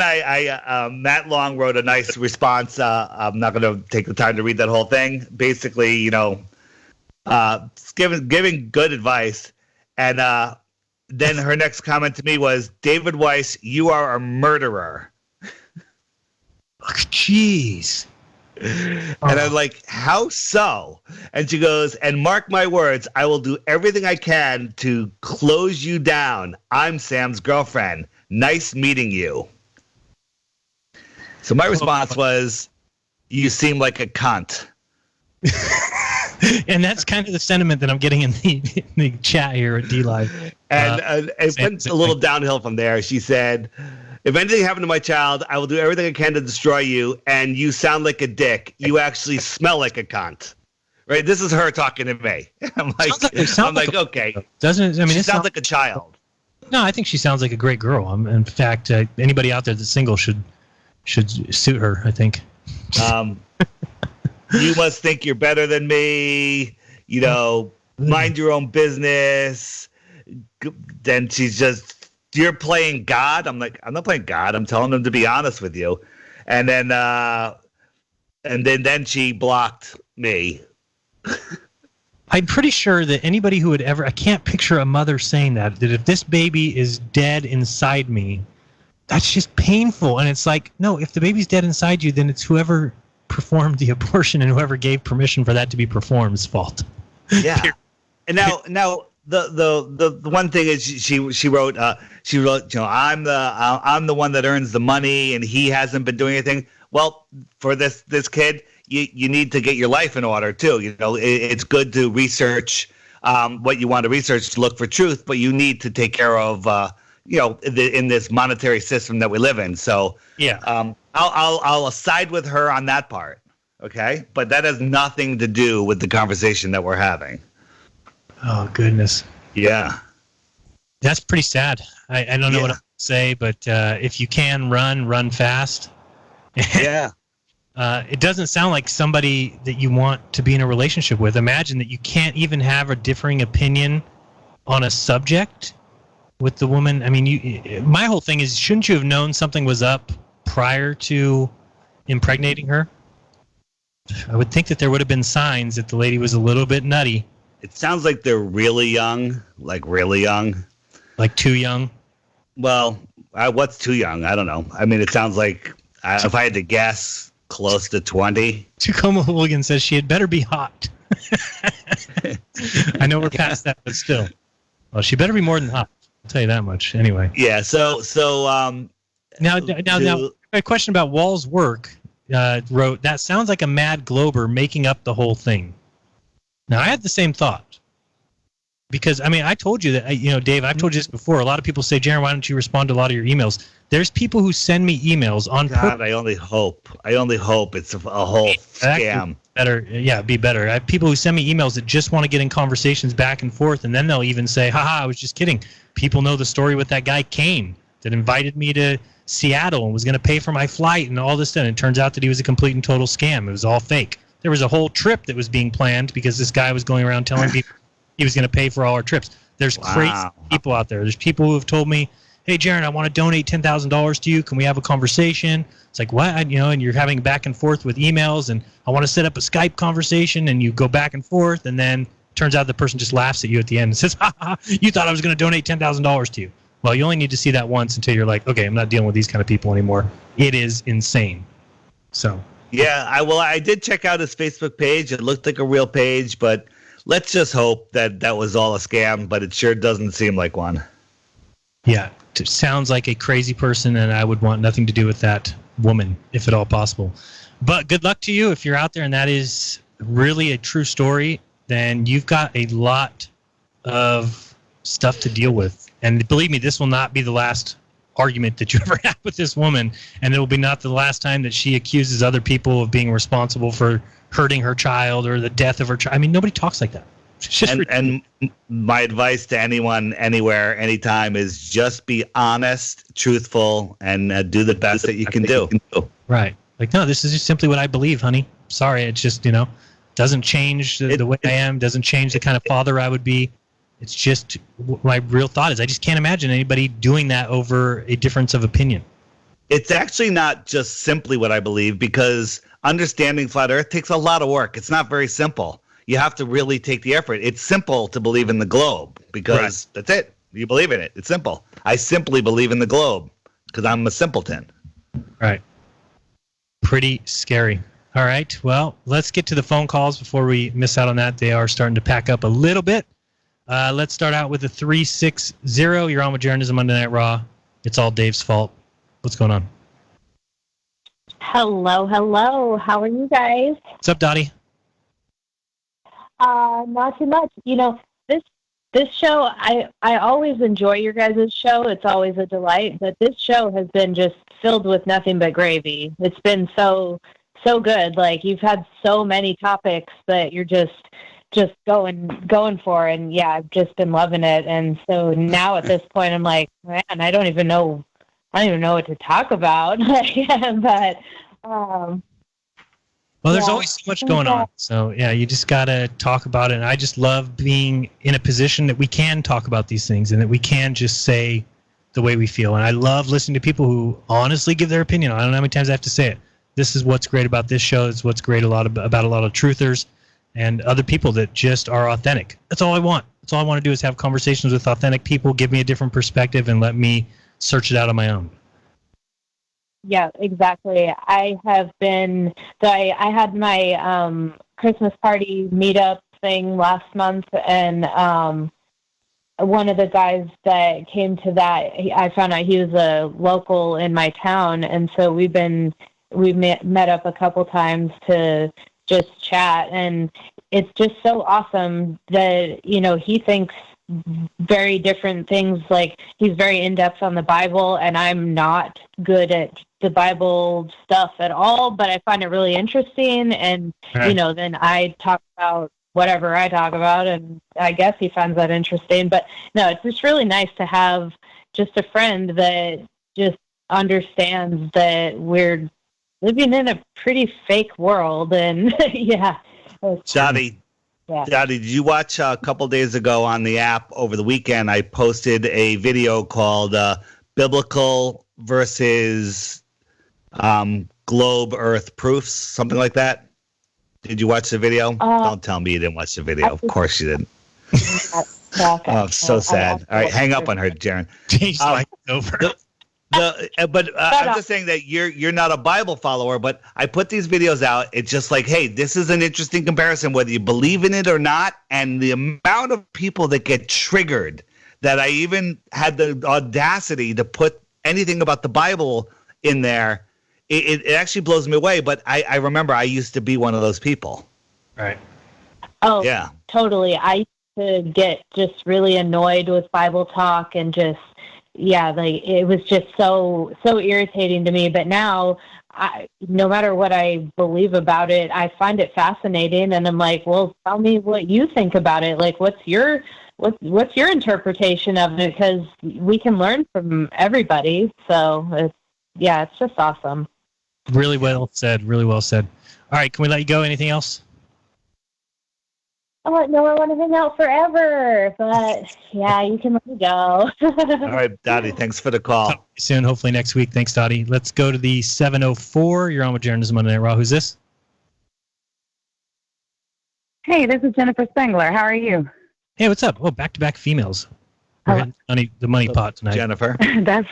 Matt Long wrote a nice response. I'm not going to take the time to read that whole thing. Basically, giving good advice. And then her next comment to me was, David Weiss, you are a murderer. Jeez. And I'm like, how so? And she goes, and mark my words, I will do everything I can to close you down. I'm Sam's girlfriend. Nice meeting you. So my response was, you seem like a cunt. And that's kind of the sentiment that I'm getting in the chat here at DLive. And it went a little downhill from there. She said, if anything happened to my child, I will do everything I can to destroy you, and you sound like a dick. You actually smell like a cunt. Right? This is her talking to me. I'm like, okay. Doesn't it? I mean, it sounds like a child. No, I think she sounds like a great girl. In fact, anybody out there that's single should suit her, I think. You must think you're better than me. Mind your own business. Then she's just, you're playing God. I'm like, I'm not playing God. I'm telling them to be honest with you. And then she blocked me. I'm pretty sure that anybody who would ever, I can't picture a mother saying that if this baby is dead inside me, that's just painful. And it's like, no, if the baby's dead inside you, then it's whoever performed the abortion and whoever gave permission for that to be performed's fault. Yeah. And now the one thing is she wrote, I'm the one that earns the money and he hasn't been doing anything. Well, for this kid, you need to get your life in order too. It's good to research what you want to research to look for truth, but you need to take care of in this monetary system that we live in. So yeah, I'll side with her on that part. Okay, but that has nothing to do with the conversation that we're having. Oh goodness. Yeah, that's pretty sad. I don't know what to say, but if you can run fast. Yeah. It doesn't sound like somebody that you want to be in a relationship with. Imagine that you can't even have a differing opinion on a subject with the woman. I mean, my whole thing is, shouldn't you have known something was up prior to impregnating her? I would think that there would have been signs that the lady was a little bit nutty. It sounds like they're really young, like really young. Like too young? Well, what's too young? I don't know. I mean, it sounds like, if I had to guess, close to 20. Tacoma Hooligan says she had better be hot. I know we're past that, but still. Well, she better be more than hot. I'll tell you that much. Anyway. Yeah, Now, a question about Wall's work. Wrote, that sounds like a mad glober making up the whole thing. Now, I had the same thought. Because, I mean, I told you that, Dave, I've told you this before. A lot of people say, Jeran, why don't you respond to a lot of your emails? There's people who send me emails on purpose. I only hope it's a whole scam. Be better. I have people who send me emails that just want to get in conversations back and forth, and then they'll even say, haha, I was just kidding. People know the story with that guy, Kane, that invited me to Seattle and was going to pay for my flight and all this stuff. And it turns out that he was a complete and total scam. It was all fake. There was a whole trip that was being planned because this guy was going around telling people he was going to pay for all our trips. There's crazy people out there. There's people who have told me, hey, Jeran, I want to donate $10,000 to you. Can we have a conversation? It's like, what? And you're having back and forth with emails, and I want to set up a Skype conversation, and you go back and forth, and then turns out the person just laughs at you at the end and says, you thought I was going to donate $10,000 to you. Well, you only need to see that once until you're like, okay, I'm not dealing with these kind of people anymore. It is insane. So. Yeah, I did check out his Facebook page. It looked like a real page, but let's just hope that was all a scam, but it sure doesn't seem like one. Yeah, it sounds like a crazy person, and I would want nothing to do with that woman, if at all possible. But good luck to you if you're out there and that is really a true story. Then you've got a lot of stuff to deal with. And believe me, this will not be the last argument that you ever have with this woman, and it will be not the last time that she accuses other people of being responsible for hurting her child or the death of her child. I mean, nobody talks like that. And my advice to anyone, anywhere, anytime is just be honest, truthful, and do the best that you can do. Right. Like, no, this is just simply what I believe, honey. Sorry, it's just, doesn't change the way I am, doesn't change the kind of father I would be. It's just my real thought is I just can't imagine anybody doing that over a difference of opinion. It's actually not just simply what I believe, because understanding flat Earth takes a lot of work. It's not very simple. You have to really take the effort. It's simple to believe in the globe because That's it. You believe in it. It's simple. I simply believe in the globe because I'm a simpleton. Right. Pretty scary. All right. Well, let's get to the phone calls before we miss out on that. They are starting to pack up a little bit. Let's start out with a 360. You're on with Jeran on Monday Night Raw. It's all Dave's fault. What's going on? Hello. How are you guys? What's up, Dottie? Not too much. This show, I always enjoy your guys' show. It's always a delight. But this show has been just filled with nothing but gravy. It's been so good. Like, you've had so many topics that you're just going for, and yeah, I've just been loving it. And so now at this point, I'm like, man, I don't even know what to talk about. But well, there's always so much going on. So yeah, you just gotta talk about it. And I just love being in a position that we can talk about these things and that we can just say the way we feel. And I love listening to people who honestly give their opinion. I don't know how many times I have to say it. This is what's great about this show. It's what's great about a lot of truthers and other people that just are authentic. That's all I want. That's all I want to do is have conversations with authentic people, give me a different perspective, and let me search it out on my own. Yeah, exactly. I have been, so I had my Christmas party meetup thing last month, and one of the guys that came to that, I found out he was a local in my town, and so we met up a couple times to just chat, and it's just so awesome that, he thinks very different things. Like, he's very in-depth on the Bible, and I'm not good at the Bible stuff at all, but I find it really interesting, and then I talk about whatever I talk about, and I guess he finds that interesting. But no, it's just really nice to have just a friend that just understands that we're living in a pretty fake world. And yeah. Dottie, did you watch a couple days ago on the app over the weekend? I posted a video called Biblical versus Globe Earth Proofs, something like that. Did you watch the video? Don't tell me you didn't watch the video. Of course you didn't. Oh, so sad. All right, hang up on her, Jeran. Over. I'm just saying that you're not a Bible follower, but I put these videos out. It's just like, hey, this is an interesting comparison, whether you believe in it or not, and the amount of people that get triggered, that I even had the audacity to put anything about the Bible in there. It actually blows me away, but I remember I used to be one of those people. Right. Oh, yeah, totally. I used to get just really annoyed with Bible talk and just, like it was just so irritating to me. But now, no matter what I believe about it, I find it fascinating, and I'm like, well, tell me what you think about it. Like, what's your interpretation of it? Because we can learn from everybody. So it's just awesome. Really well said. Really well said. All right, can we let you go? Anything else? Oh, no, I want to hang out forever, but yeah, you can let me go. All right, Dottie, thanks for the call. Talk to you soon, hopefully next week. Thanks, Dottie. Let's go to the 704. You're on with Jeran. This is Monday Night Raw. Who's this? Hey, this is Jennifer Spengler. How are you? Hey, what's up? Oh, back-to-back females. We're hitting the money pot tonight. Jennifer. That's.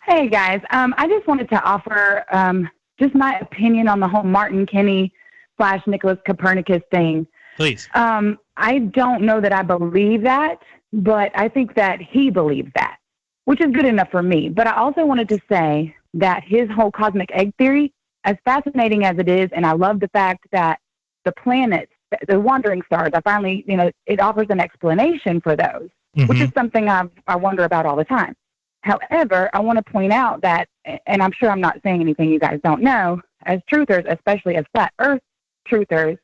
Hey, guys. I just wanted to offer just my opinion on the whole Martin Kinney / Nicholas Copernicus thing. Please. I don't know that I believe that, but I think that he believes that, which is good enough for me. But I also wanted to say that his whole cosmic egg theory, as fascinating as it is, and I love the fact that the planets, the wandering stars, I finally, it offers an explanation for those, which is something I wonder about all the time. However, I want to point out that, and I'm sure I'm not saying anything you guys don't know, as truthers, especially as flat Earth truthers,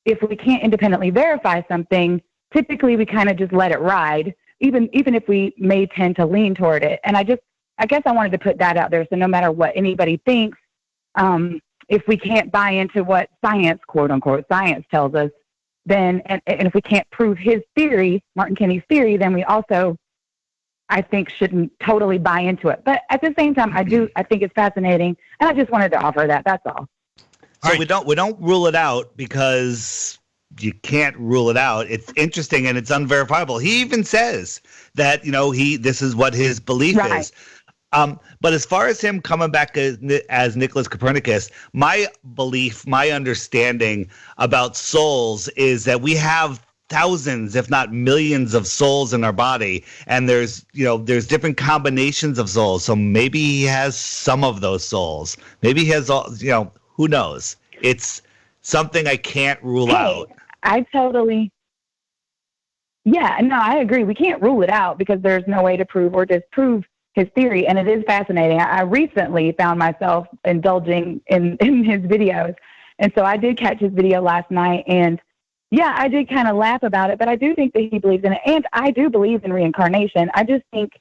if we can't independently verify something, typically we kind of just let it ride, even if we may tend to lean toward it. And I guess I wanted to put that out there. So no matter what anybody thinks, if we can't buy into what science, quote unquote, science tells us, then, and if we can't prove his theory, Martin Kinney's theory, then we also, I think, shouldn't totally buy into it. But at the same time, I think it's fascinating, and I just wanted to offer that. That's all. So we don't rule it out because you can't rule it out. It's interesting and it's unverifiable. He even says that this is what his belief is. But as far as him coming back as Nicholas Copernicus, my belief, my understanding about souls is that we have thousands, if not millions, of souls in our body, and there's different combinations of souls. So maybe he has some of those souls. Maybe he has all. Who knows? It's something I can't rule out. I totally. Yeah, no, I agree. We can't rule it out because there's no way to prove or disprove his theory, and it is fascinating. I recently found myself indulging in his videos, and so I did catch his video last night, and yeah, I did kind of laugh about it, but I do think that he believes in it, and I do believe in reincarnation. I just think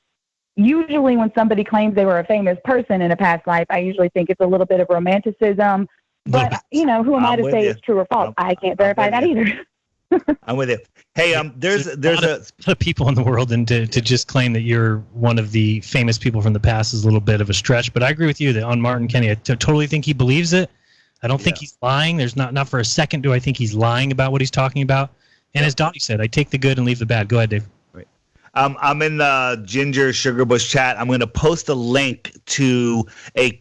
usually when somebody claims they were a famous person in a past life, I usually think it's a little bit of romanticism, but, who am I to say it's true or false? I can't verify that either. I'm with you. Hey, there's a lot of people in the world, and to just claim that you're one of the famous people from the past is a little bit of a stretch. But I agree with you that on Martin Kinney, I totally think he believes it. I don't think he's lying. There's not for a second do I think he's lying about what he's talking about. And as Dottie said, I take the good and leave the bad. Go ahead, Dave. Right. I'm in the Ginger Sugarbush chat. I'm going to post a link to a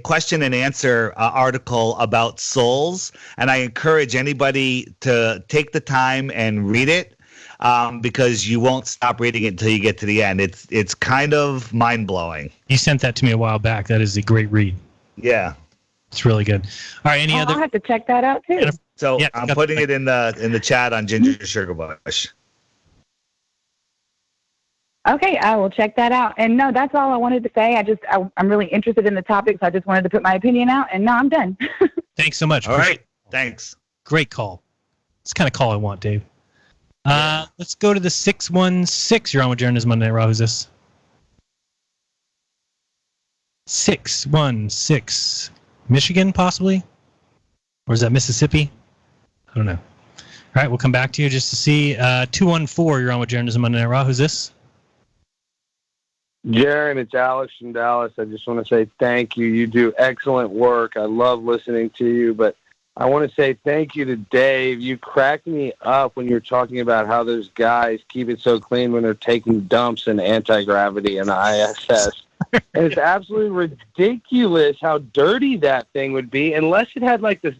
question and answer article about souls, and I encourage anybody to take the time and read it because you won't stop reading it until you get to the end. It's kind of mind blowing. You sent that to me a while back. That is a great read. Yeah. It's really good. All right, any other? I'll have to check that out too. So I'm putting it in the chat on Ginger Sugarbush. Okay, I will check that out. And no, that's all I wanted to say. I'm really interested in the topic, so I just wanted to put my opinion out. And no, I'm done. Thanks so much. All right, thanks. Great call. It's the kind of call I want, Dave. Let's go to the 616. You're on with Jeran. This is Monday Night Raw. Who's this? 616. Michigan, possibly? Or is that Mississippi? I don't know. All right, we'll come back to you just to see. 214, you're on with Jeran. This is Monday Night Raw. Who's this? Jeran, it's Alex from Dallas. I just want to say thank you. You do excellent work. I love listening to you, but I want to say thank you to Dave. You cracked me up when you were talking about how those guys keep it so clean when they're taking dumps in anti-gravity and ISS. And it's absolutely ridiculous how dirty that thing would be unless it had like this,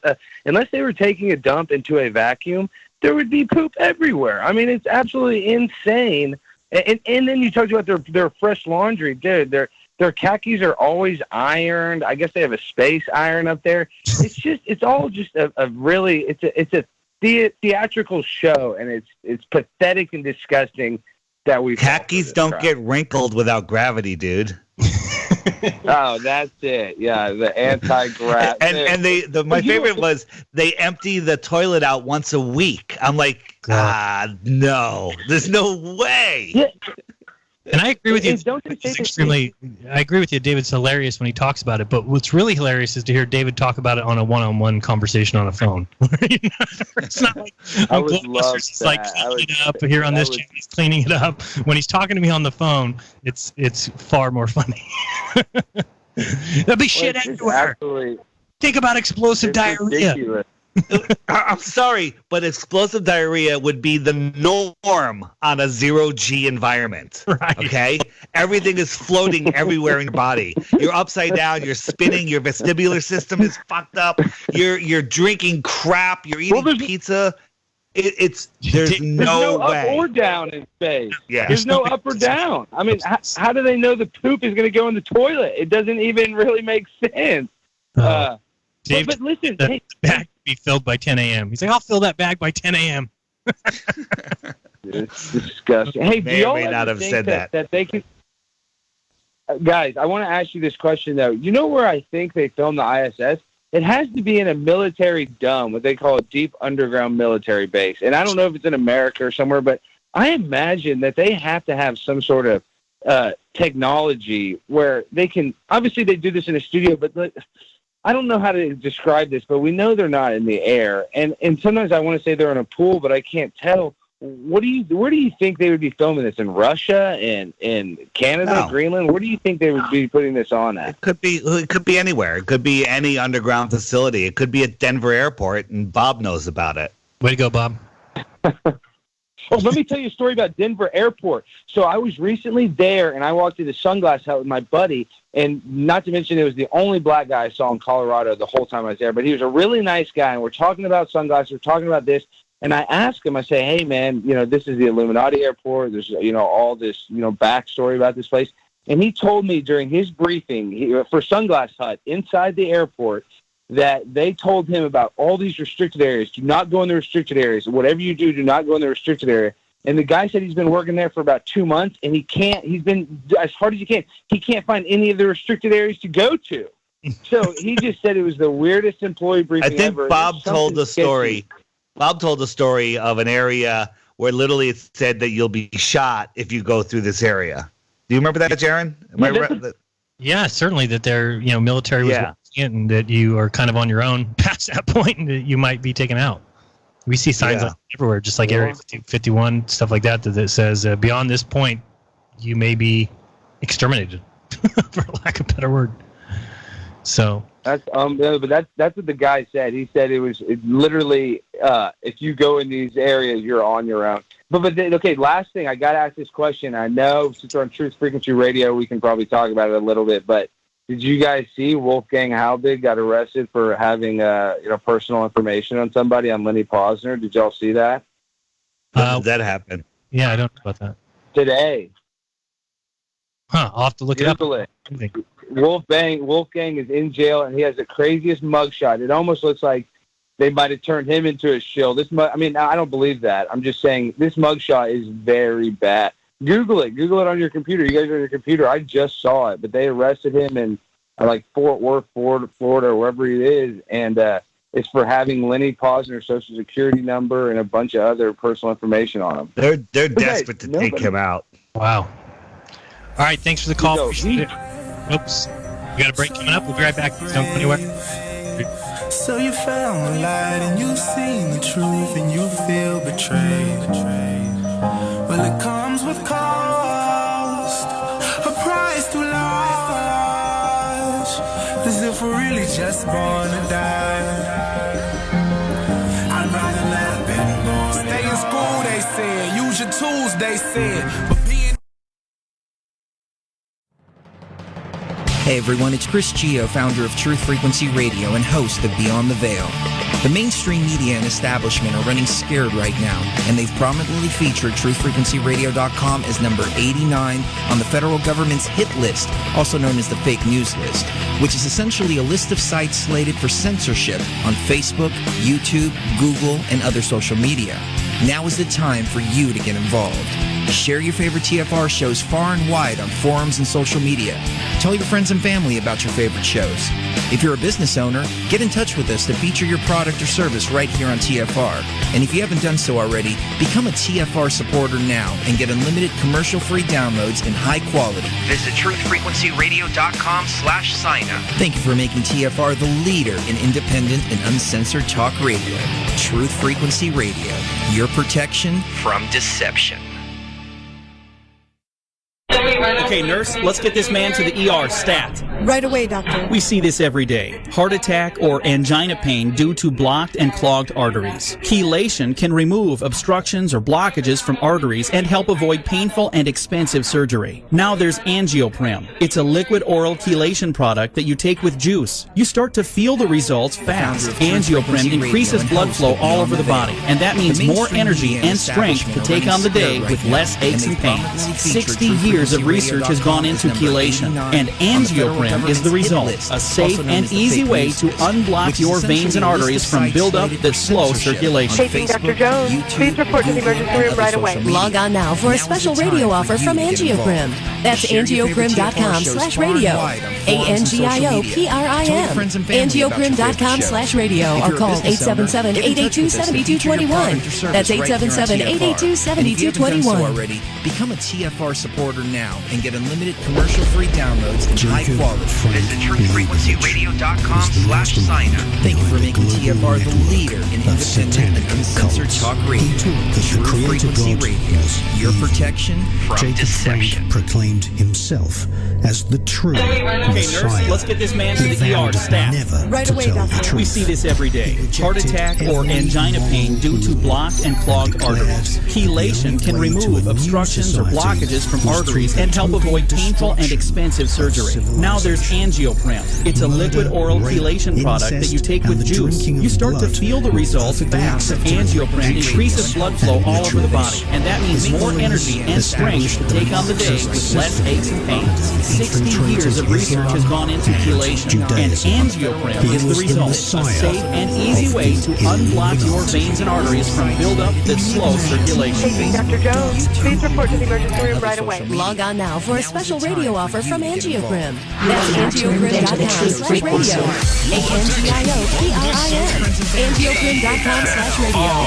unless they were taking a dump into a vacuum, there would be poop everywhere. I mean, it's absolutely insane. And then you talked about their fresh laundry. Dude, their khakis are always ironed. I guess they have a space iron up there. It's all just a really, it's a theatrical show, and it's pathetic and disgusting that we khakis don't get wrinkled without gravity, dude. Oh, that's it. Yeah, the anti-gravity. And my favorite was they empty the toilet out once a week. I'm like, no, there's no way. Yeah. And I agree with you. I agree with you. David's hilarious when he talks about it. But what's really hilarious is to hear David talk about it on a one-on-one conversation on a phone. It's not like I would love that. Like cleaning it up here on this channel. He's cleaning it up. When he's talking to me on the phone, it's far more funny. There'll be shit everywhere. Think about explosive diarrhea. Ridiculous. I'm sorry, but explosive diarrhea would be the norm on a 0G environment. Right. Okay? Everything is floating everywhere in your body. You're upside down, you're spinning, your vestibular system is fucked up, you're drinking crap, you're eating pizza. There's no way. Up or down in space. Yeah. There's no up or down. I mean, how do they know the poop is going to go in the toilet? It doesn't even really make sense. Dave, but listen, the bag be filled by 10 a.m. He's like, I'll fill that bag by 10 a.m. It's disgusting. Hey, do y'all may not have said that they can? Guys, I want to ask you this question though. You know where I think they filmed the ISS? It has to be in a military dome, what they call a deep underground military base. And I don't know if it's in America or somewhere, but I imagine that they have to have some sort of technology where they can. Obviously, they do this in a studio, but I don't know how to describe this, but we know they're not in the air. And sometimes I want to say they're in a pool, but I can't tell. Where do you think they would be filming this? In Russia, in Canada, Greenland? Where do you think they would be putting this on at? It could be anywhere. It could be any underground facility. It could be at Denver Airport, and Bob knows about it. Way to go, Bob. Oh, let me tell you a story about Denver Airport. So I was recently there, and I walked through the Sunglass Hut with my buddy, and not to mention it was the only black guy I saw in Colorado the whole time I was there. But he was a really nice guy, and we're talking about sunglasses, we're talking about this, and I asked him, I say, hey, man, this is the Illuminati Airport. There's, all this, backstory about this place. And he told me during his briefing for Sunglass Hut inside the airport that they told him about all these restricted areas. Do not go in the restricted areas. Whatever you do not go in the restricted area. And the guy said he's been working there for about 2 months, and he's been as hard as he can. He can't find any of the restricted areas to go to. So he just said it was the weirdest employee briefing ever. I think ever. Bob told the story. Bob told the story of an area where literally it said that you'll be shot if you go through this area. Do you remember that, Jeran? Yeah, certainly that they're, military was and that you are kind of on your own past that point and that you might be taken out. We see signs like everywhere, just like Area 51, stuff like that says beyond this point, you may be exterminated, for lack of a better word. So that's but that's what the guy said. He said it literally if you go in these areas, you're on your own. But okay, last thing, I got to ask this question. I know since we're on Truth Frequency Radio, we can probably talk about it a little bit, but did you guys see Wolfgang Halbig got arrested for having personal information on somebody on Lenny Posner? Did y'all see that? When did that happen? Yeah, I don't know about that. Today. Huh, I'll have to look Google it up. Wolfgang is in jail, and he has the craziest mugshot. It almost looks like they might have turned him into a shill. I don't believe that. I'm just saying this mugshot is very bad. Google it. Google it on your computer. You guys are on your computer. I just saw it, but they arrested him in Fort Worth, Florida, or wherever he is, and it's for having Lenny Posner's social security number and a bunch of other personal information on him. They're desperate to take him out. Wow. All right, thanks for the call. Oops. We got a break coming up. We'll be right back. Don't go anywhere. So you found the light and you've seen the truth and you feel betrayed. Well, it comes with cost, a price just born to die. I'd rather not have been born. Stay in school, they said. Use your tools, they said. But being Hey everyone, it's Chris Gio, founder of Truth Frequency Radio and host of Beyond the Veil. The mainstream media and establishment are running scared right now, and they've prominently featured TruthFrequencyRadio.com as number 89 on the federal government's hit list, also known as the fake news list, which is essentially a list of sites slated for censorship on Facebook, YouTube, Google, and other social media. Now is the time for you to get involved. Share your favorite TFR shows far and wide on forums and social media. Tell your friends and family about your favorite shows. If you're a business owner, get in touch with us to feature your product or service right here on TFR. And if you haven't done so already, become a TFR supporter now and get unlimited commercial-free downloads in high quality. Visit truthfrequencyradio.com/sign-up. Thank you for making TFR the leader in independent and uncensored talk radio. Truth Frequency Radio, your protection from deception. Okay, nurse, let's get this man to the ER stat. Right away, doctor. We see this every day. Heart attack or angina pain due to blocked and clogged arteries. Chelation can remove obstructions or blockages from arteries and help avoid painful and expensive surgery. Now there's Angioprim. It's a liquid oral chelation product that you take with juice. You start to feel the results fast. Angioprim increases blood flow all over the body, and that means more energy and strength to take on the day with less aches and pains. 60 years of research has gone into chelation, and Angioprim is the result. A safe and easy way to unblock your veins and arteries from buildup that slow circulation. Taking Dr. Jones, please report to the emergency room right away. Log on now for a special radio offer from Angioprim. That's angioprim.com/radio. ANGIOPRIM. Angioprim.com/radio or call 877-882-7221. That's 877-882-7221. Become a TFR supporter now and get unlimited commercial-free downloads in high quality. Visit truthfrequencyradio.com/sign-up. Thank you for making TFR the leader in independent and uncensored talk radio. Truth Frequency Radio, your protection from deception. Proclaimed himself as the true Okay, Messiah. nurse, let's get this man to the ER stat. Right away, doctor. We see this every day. Heart attack or angina pain due to blocked and clogged arteries. Chelation can remove obstructions or blockages from arteries and help avoid painful and expensive surgery. Now there's Angioprim. It's a liquid oral chelation product that you take with juice. You start to feel the results fast. Angioprim increases blood flow all over the body, and that means more energy and strength to take on the day with less aches and pains. 60 years of research has gone into chelation, and Angioprim is the result. A safe and easy way to unblock your veins and arteries from buildup that slow circulation. Taking Dr. Jones, please report to the emergency room right away. Log on now for a special radio offer from Angioprim. That's angioprim.com/radio. ANGIOPRIM. Angioprim.com/radio or call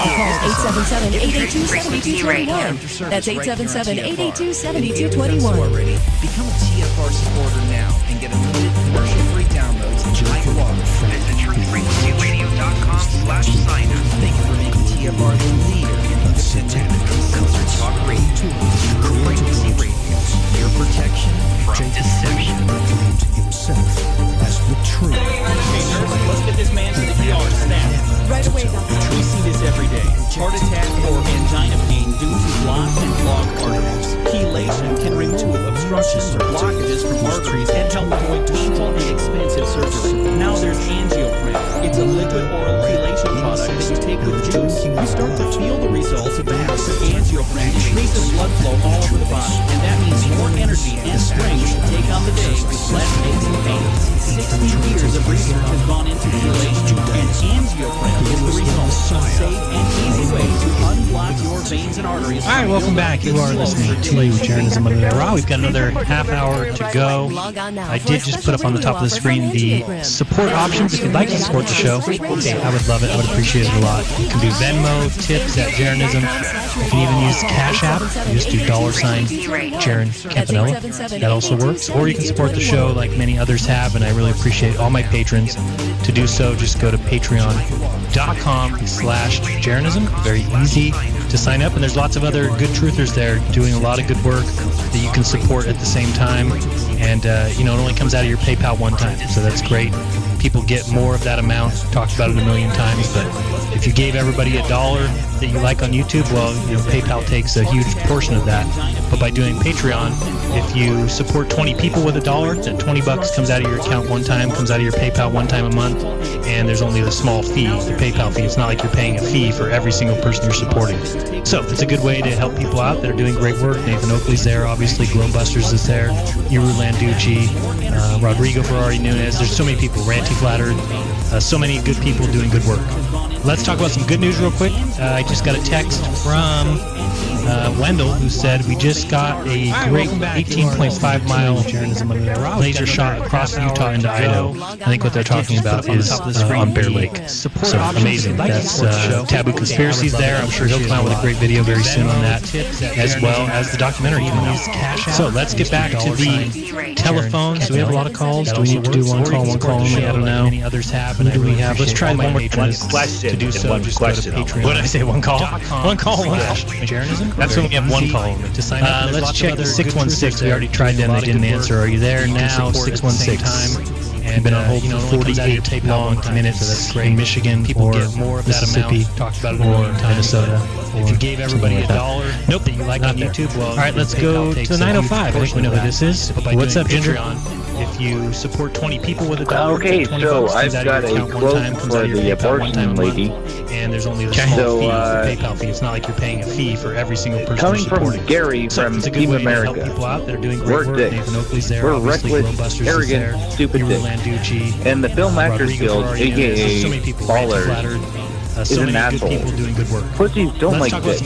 877-882-7221. That's 877-882-7221. Become a TFR supporter now and get unlimited commercial-free downloads in high quality. Visit truthfrequencyradio.com/sign-up. Thank you for making TFR the leader in independent and uncensored talk radio. Truth Frequency Radio, your protection from deception. Proclaimed himself as the true Okay, nurse, let's get this man to the ER stat. Right away, doctor. We see this every day. Heart attack or angina pain due to blocked and clogged arteries. Chelation can remove obstructions or blockages from arteries and help avoid painful and expensive surgery. Now there's Angioprim. It's a liquid oral chelation product that you take with juice. You start to feel the results fast. Angioprim increases blood flow all over the body, and that means more energy and strength to take on the day with less aches and pains. 60 years of research has gone into chelation, and Angioprim is the result. A safe and easy way to unblock your veins and arteries. All right, welcome back. You are listening to Jeranism Under the Raw. We've got another half hour to go. I did just put up on the top of the screen the support options. If you'd like to support the show, I would love it. I would appreciate it a lot. You can do Venmo, tips at Jeranism. You can even use Cash App. You just do $Jaron Campanella. That also works. Or you can support the show like many others have, and I really appreciate all my patrons. To do so, just go to patreon.com/Jeranism. Very easy to sign up, and there's lots of other good truthers there doing a lot of good work that you can support at the same time. And, it only comes out of your PayPal one time. So that's great. People get more of that amount. Talked about it a million times. But if you gave everybody $1 that you like on YouTube, well, PayPal takes a huge portion of that. But by doing Patreon, if you support 20 people with $1, that $20 comes out of your account one time, comes out of your PayPal one time a month, and there's only a small fee, the PayPal fee. It's not like you're paying a fee for every single person you're supporting. So it's a good way to help people out that are doing great work. Nathan Oakley's there, obviously. Glowbusters is there. Iru Landucci, Rodrigo Ferrari Nunez. There's so many people. Ranty Flattered. So many good people doing good work. Let's talk about some good news real quick. I just got a text from Wendell, who said we just got a great 18.5 mile laser shot across Utah into Idaho. I think what they're talking about is on Bear Lake. So amazing. That's Taboo Conspiracies there. I'm sure he'll come out with a great video very soon on that, as well as the documentary coming out. So let's get back to the telephone. So we have a lot of calls. Do we need to do one call only? I don't know. Many others have. Who do we have? Let's try one more question. To do so, just go to Patreon. What did I say? One call? One call. Jeranism? That's when we have one call. To sign up, let's check 616. We already tried them. They didn't answer. Are you there now? 616. And been on hold for 48 long minutes in Michigan or Mississippi or Minnesota. If you gave everybody $1, nope, that you like on YouTube, well, all right, let's go to 905. I think we know who this is. What's up, Ginger? If you support 20 people with $1, okay, so I've got a quote for the abortion lady. And there's only a small fee, PayPal fee. It's not like you're paying a fee for every single person. Coming from Gary from Team America. We're dicks. We're reckless, arrogant, stupid dicks. And the Film Actors Guild, aka Ballers, is an asshole. Pussies don't like dicks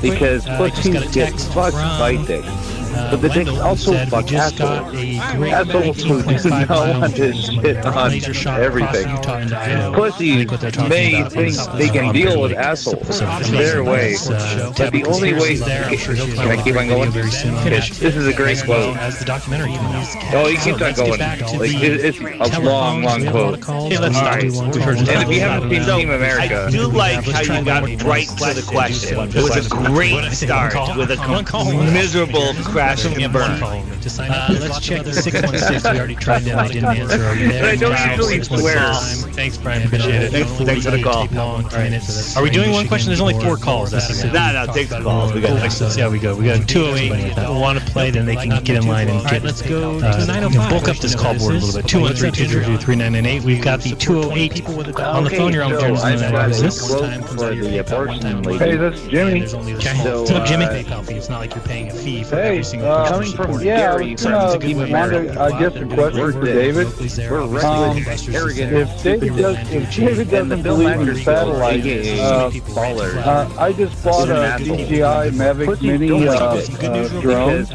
because pussies get fucked by dicks. But the dicks also fuck assholes. Assholes who do not want to shit on everything. Pussies may think they can deal with assholes their way, but the only way... Can I keep on going? This is a great quote. Oh, you keep on going. It's a long, long quote. Alright. And if you haven't seen Team America... I do like how you got right to the question. It was a great start with a miserable crash and burn. Let's check the 616. We already tried that. I didn't answer. Are you there? But I don't usually swear. Thanks, Brian. Appreciate it. Thanks for the call. Are we doing one question? There's only 4 calls. No, take the calls. We got let's see how we go. We got 208 that want to play, then they can get in line and get. Let's go to 905. Bulk up this call board a little bit. 213-202-3998. We've got the 208 on the phone. You're on the journey. Who's this? Hey, this is Jimmy. What's up, Jimmy? It's not like you're paying a fee for every single person. Coming from Gary from I guess a question for David. If David doesn't believe in satellites, I just bought a DJI Mavic Mini drone, and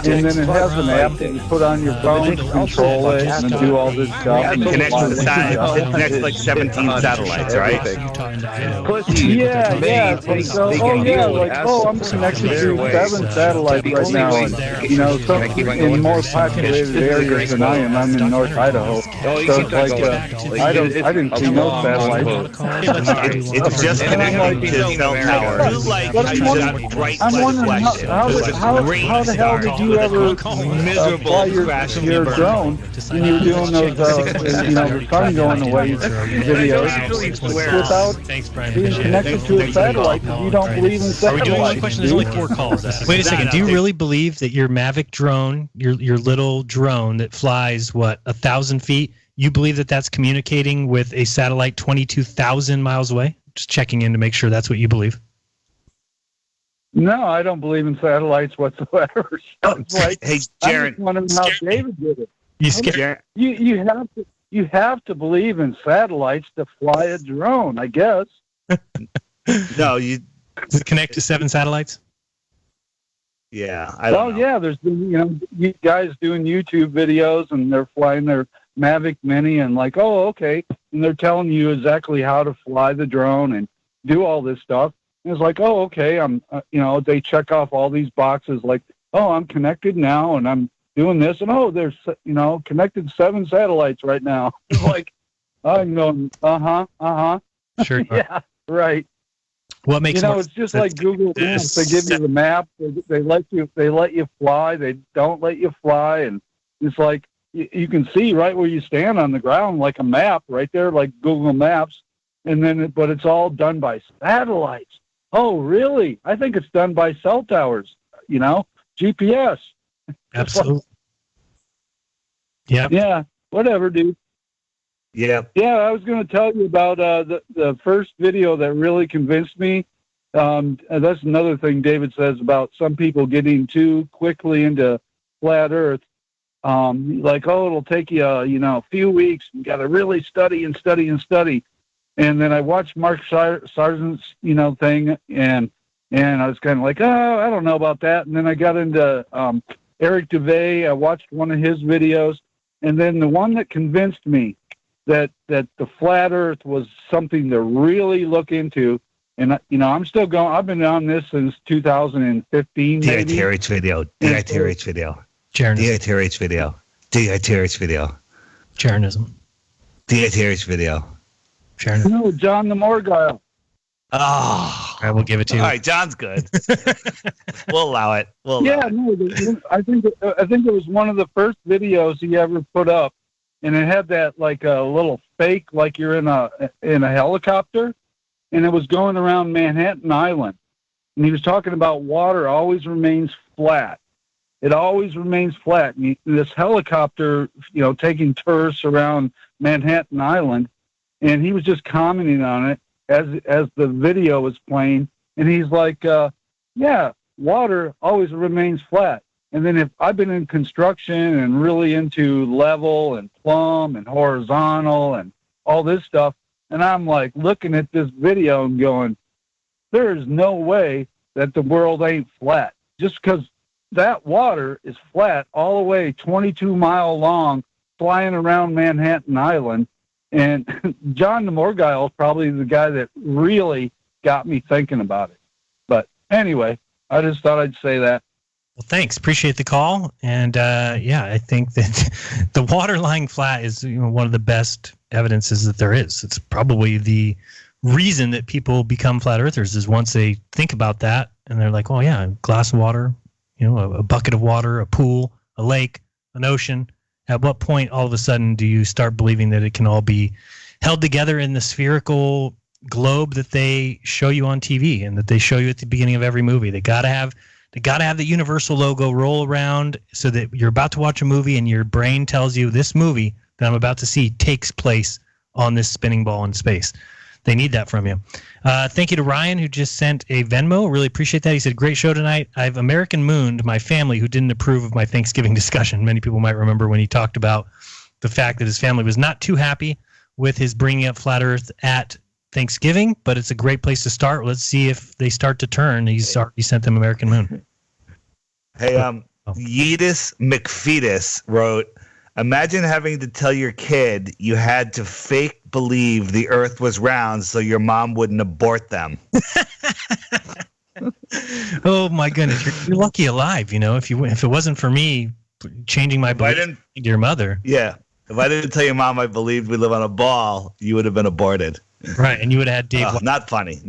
then it has an app that you put on your phone to control it and do all this stuff. It connects to the side. It connects like 17 satellites, right? Yeah. I'm connected to 7 satellites right now. And, some in more populated areas than I am. I'm in North Idaho. So it's like, I didn't see no satellites. It's just connected to cell towers. I'm wondering how the hell did you ever fly your drone when you were doing those, the sun going away videos without being connected to a satellite because you don't believe in satellites? Are we doing one question? There's only 4 calls. Wait a second. Do you really believe that your Mavic drone, your little drone that flies, 1,000 feet, you believe that that's communicating with a satellite 22,000 miles away? Just checking in to make sure that's what you believe. No, I don't believe in satellites whatsoever. Hey, Jared. I'm just wondering how David did it. You scared? You have to believe in satellites to fly a drone, I guess. No, you. Does it connect to 7 satellites? Yeah, I don't know. Yeah, there's been, you guys doing YouTube videos and they're flying their Mavic Mini and like, oh, okay. And they're telling you exactly how to fly the drone and do all this stuff. And it's like, oh, okay. I'm, they check off all these boxes like, oh, I'm connected now and I'm doing this. And oh, there's, connected 7 satellites right now. It's like, I'm going, Sure. Yeah, right. What makes it's just like Google Maps. They give you the map. They let you fly. They don't let you fly, and It's like you can see right where you stand on the ground, like a map right there, like Google Maps. And then, but it's all done by satellites. Oh, really? I think it's done by cell towers. GPS. Absolutely. Yeah. Whatever, dude. Yeah. Yeah, I was going to tell you about the first video that really convinced me. And that's another thing David says about some people getting too quickly into flat Earth. Like, it'll take you, a few weeks. You got to really study and study and study. And then I watched Mark Sargent's, thing, and I was kind of like, I don't know about that. And then I got into Eric Duvay. I watched one of his videos, and then the one that convinced me that the flat Earth was something to really look into. And I'm still going. I've been on this since 2015. DITRH video. DITRH video. DITRH video. DITRH video. Jeranism. DITRH video. Jeranism. No, John the Morgile. Oh, I will give it to you. All right, John's good. We'll allow it. I think it was one of the first videos he ever put up, and it had that like a little fake, like you're in a helicopter, and it was going around Manhattan Island, and he was talking about water always remains flat. It always remains flat. And this helicopter, taking tourists around Manhattan Island, and he was just commenting on it as the video was playing, and he's like, water always remains flat. And then if I've been in construction and really into level and plumb and horizontal and all this stuff, and I'm like looking at this video and going, there is no way that the world ain't flat. Just because that water is flat all the way 22 mile long, flying around Manhattan Island. And John the Morgile is probably the guy that really got me thinking about it. But anyway, I just thought I'd say that. Well, thanks. Appreciate the call. And I think that the water lying flat is one of the best evidences that there is. It's probably the reason that people become flat earthers is once they think about that and they're like, well, yeah, a glass of water, a bucket of water, a pool, a lake, an ocean. At what point all of a sudden do you start believing that it can all be held together in the spherical globe that they show you on TV and that they show you at the beginning of every movie? They gotta have the Universal logo roll around so that you're about to watch a movie and your brain tells you this movie that I'm about to see takes place on this spinning ball in space. They need that from you. Thank you to Ryan, who just sent a Venmo. Really appreciate that. He said, great show tonight. I've American mooned my family who didn't approve of my Thanksgiving discussion. Many people might remember when he talked about the fact that his family was not too happy with his bringing up flat Earth at Thanksgiving, but it's a great place to start. Let's see if they start to turn. He's already sent them American moon. Hey, Yeetus McFetus wrote, imagine having to tell your kid you had to fake believe the earth was round so your mom wouldn't abort them. Oh my goodness, you're lucky alive. If it wasn't for me changing my belief to your mother. Yeah, if I didn't tell your mom I believed we live on a ball, you would have been aborted. Right, and you would have had Dave. Not funny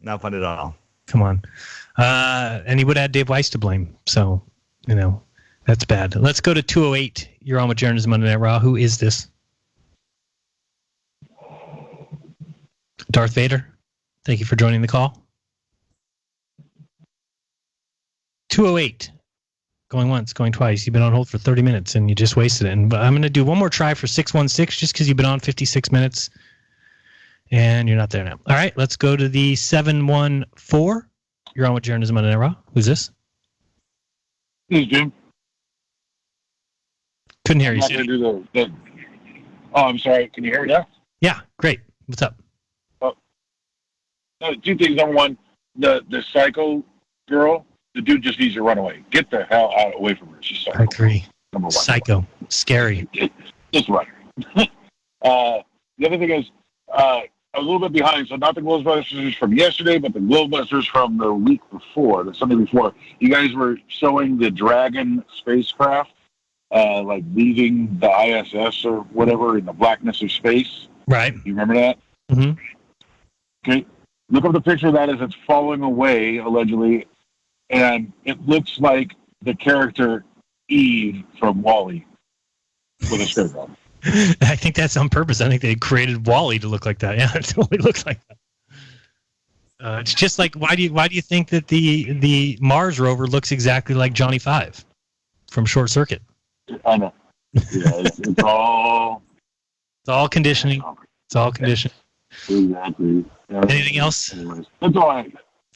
at all. Come on, and he would have had Dave Weiss to blame. So that's bad. Let's go to 208. You're on with Jeranism Monday Night Raw. Who is this? Darth Vader. Thank you for joining the call. 208. Going once, going twice. You've been on hold for 30 minutes and you just wasted it. And I'm going to do one more try for 616 just because you've been on 56 minutes and you're not there now. All right, let's go to the 714. You're on with Jeranism Monday Night Raw. Who's this? This is Jim. Couldn't hear you. I'm not gonna do Oh, I'm sorry. Can you hear me now? Yeah, great. What's up? Two things. Number one, the psycho girl, the dude just needs to run away. Get the hell away from her. She's psycho. I agree. Number one. Psycho. Scary. Just run her. The other thing is, I was a little bit behind, so not the Glowbusters from yesterday, but the Glowbusters from the week before, the Sunday before. You guys were showing the Dragon spacecraft, like leaving the ISS or whatever in the blackness of space. Right. You remember that? Mm-hmm. Okay. Look up the picture of that as it's falling away, allegedly, and it looks like the character Eve from Wall-E with a skirt on. I think that's on purpose. I think they created Wall-E to look like that. Yeah, it totally looks like that. It's just like, why do you think that the Mars rover looks exactly like Johnny Five from Short Circuit? I know. Yeah, it's all conditioning. It's all conditioning. Exactly. Yeah. Anything else? Anyways, that's all I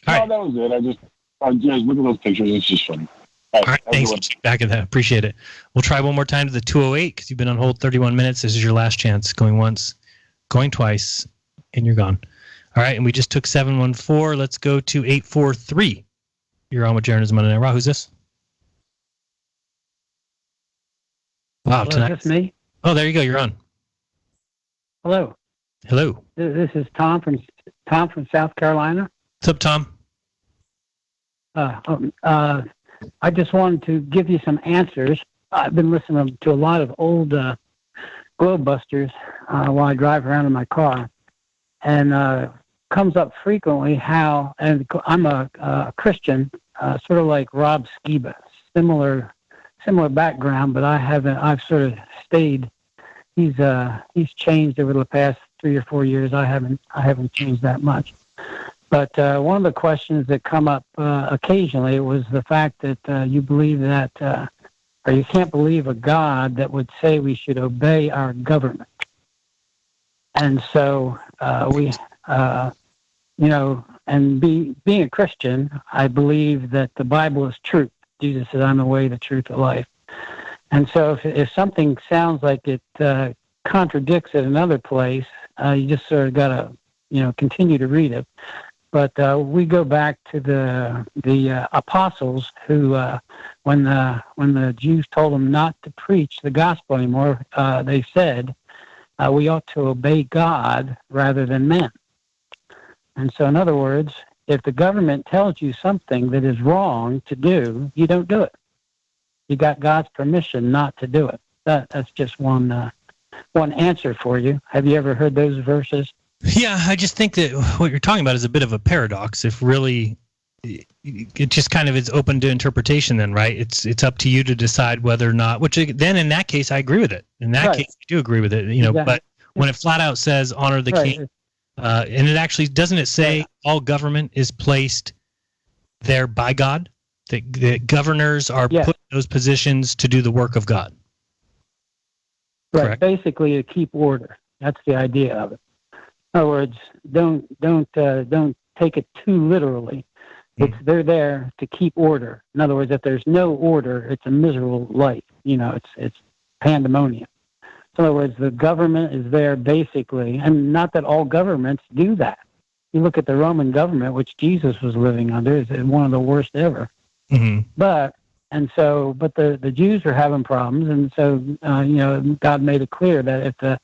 had. No, that was it. I just look at those pictures. It's just funny. All right, thanks for checking back at that. Appreciate it. We'll try one more time to the 208 because you've been on hold 31 minutes. This is your last chance. Going once, going twice, and you're gone. All right, and we just took 714. Let's go to 843. You're on with Jeran DITRH Monday Night Raw. Who's this? Wow, tonight. Is this me? Oh, there you go. You're on. Hello. Hello. This is Tom from South Carolina. What's up, Tom? I just wanted to give you some answers. I've been listening to a lot of old Globebusters while I drive around in my car, and comes up frequently how, and I'm a Christian, sort of like Rob Skiba, similar background, but I've sort of stayed. He's changed over the past 3 or 4 years. I haven't changed that much. But one of the questions that come up occasionally was the fact that you believe that, or you can't believe a God that would say we should obey our government. And so and being a Christian, I believe that the Bible is truth. Jesus said, "I'm the way, the truth, the life." And so if something sounds like it contradicts at another place, you just sort of got to, continue to read it. But we go back to the apostles who, when the Jews told them not to preach the gospel anymore, they said, we ought to obey God rather than men. And so, in other words, if the government tells you something that is wrong to do, you don't do it. You got God's permission not to do it. That's just one answer for you. Have you ever heard those verses? Yeah, I just think that what you're talking about is a bit of a paradox. If really, it just kind of is open to interpretation then, right? It's up to you to decide whether or not, which then in that case, I agree with it. In that case, I do agree with it, Exactly. But when it flat out says honor the king, and it actually, doesn't it say all government is placed there by God? That governors are put in those positions to do the work of God. Right, Correct. Basically to keep order. That's the idea of it. In other words, don't take it too literally. They're there to keep order. In other words, if there's no order, it's a miserable life. It's pandemonium. So in other words, the government is there basically, and not that all governments do that. You look at the Roman government, which Jesus was living under, is one of the worst ever. Mm-hmm. But the Jews are having problems, and so God made it clear that if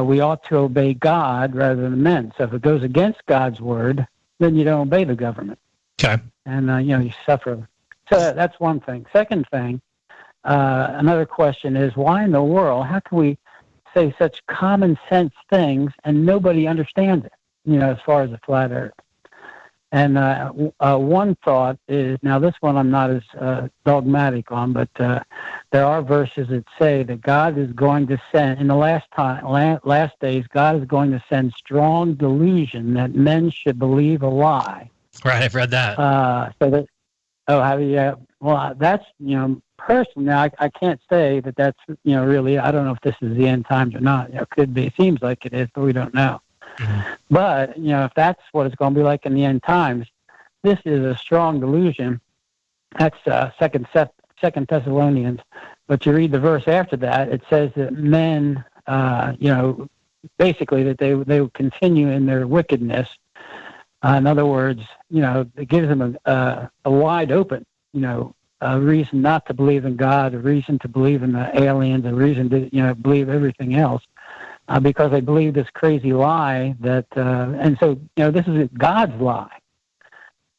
we ought to obey God rather than men. So if it goes against God's word, then you don't obey the government. Okay. And you suffer. So that's one thing. Second thing, another question is, why in the world? How can we say such common sense things and nobody understands it? As far as the flat Earth. And one thought is, now this one I'm not as dogmatic on, but there are verses that say that God is going to send, in the last days, God is going to send strong delusion that men should believe a lie. Right, I've read that. Have you? Well, that's, personally, I can't say that that's, really, I don't know if this is the end times or not. It could be. It seems like it is, but we don't know. Mm-hmm. But, if that's what it's going to be like in the end times, this is a strong delusion. That's Second Thessalonians. But you read the verse after that, it says that men, basically that they will continue in their wickedness. In other words, it gives them a wide open, a reason not to believe in God, a reason to believe in the aliens, a reason to, believe everything else. Because they believe this crazy lie that, and so, this is God's lie,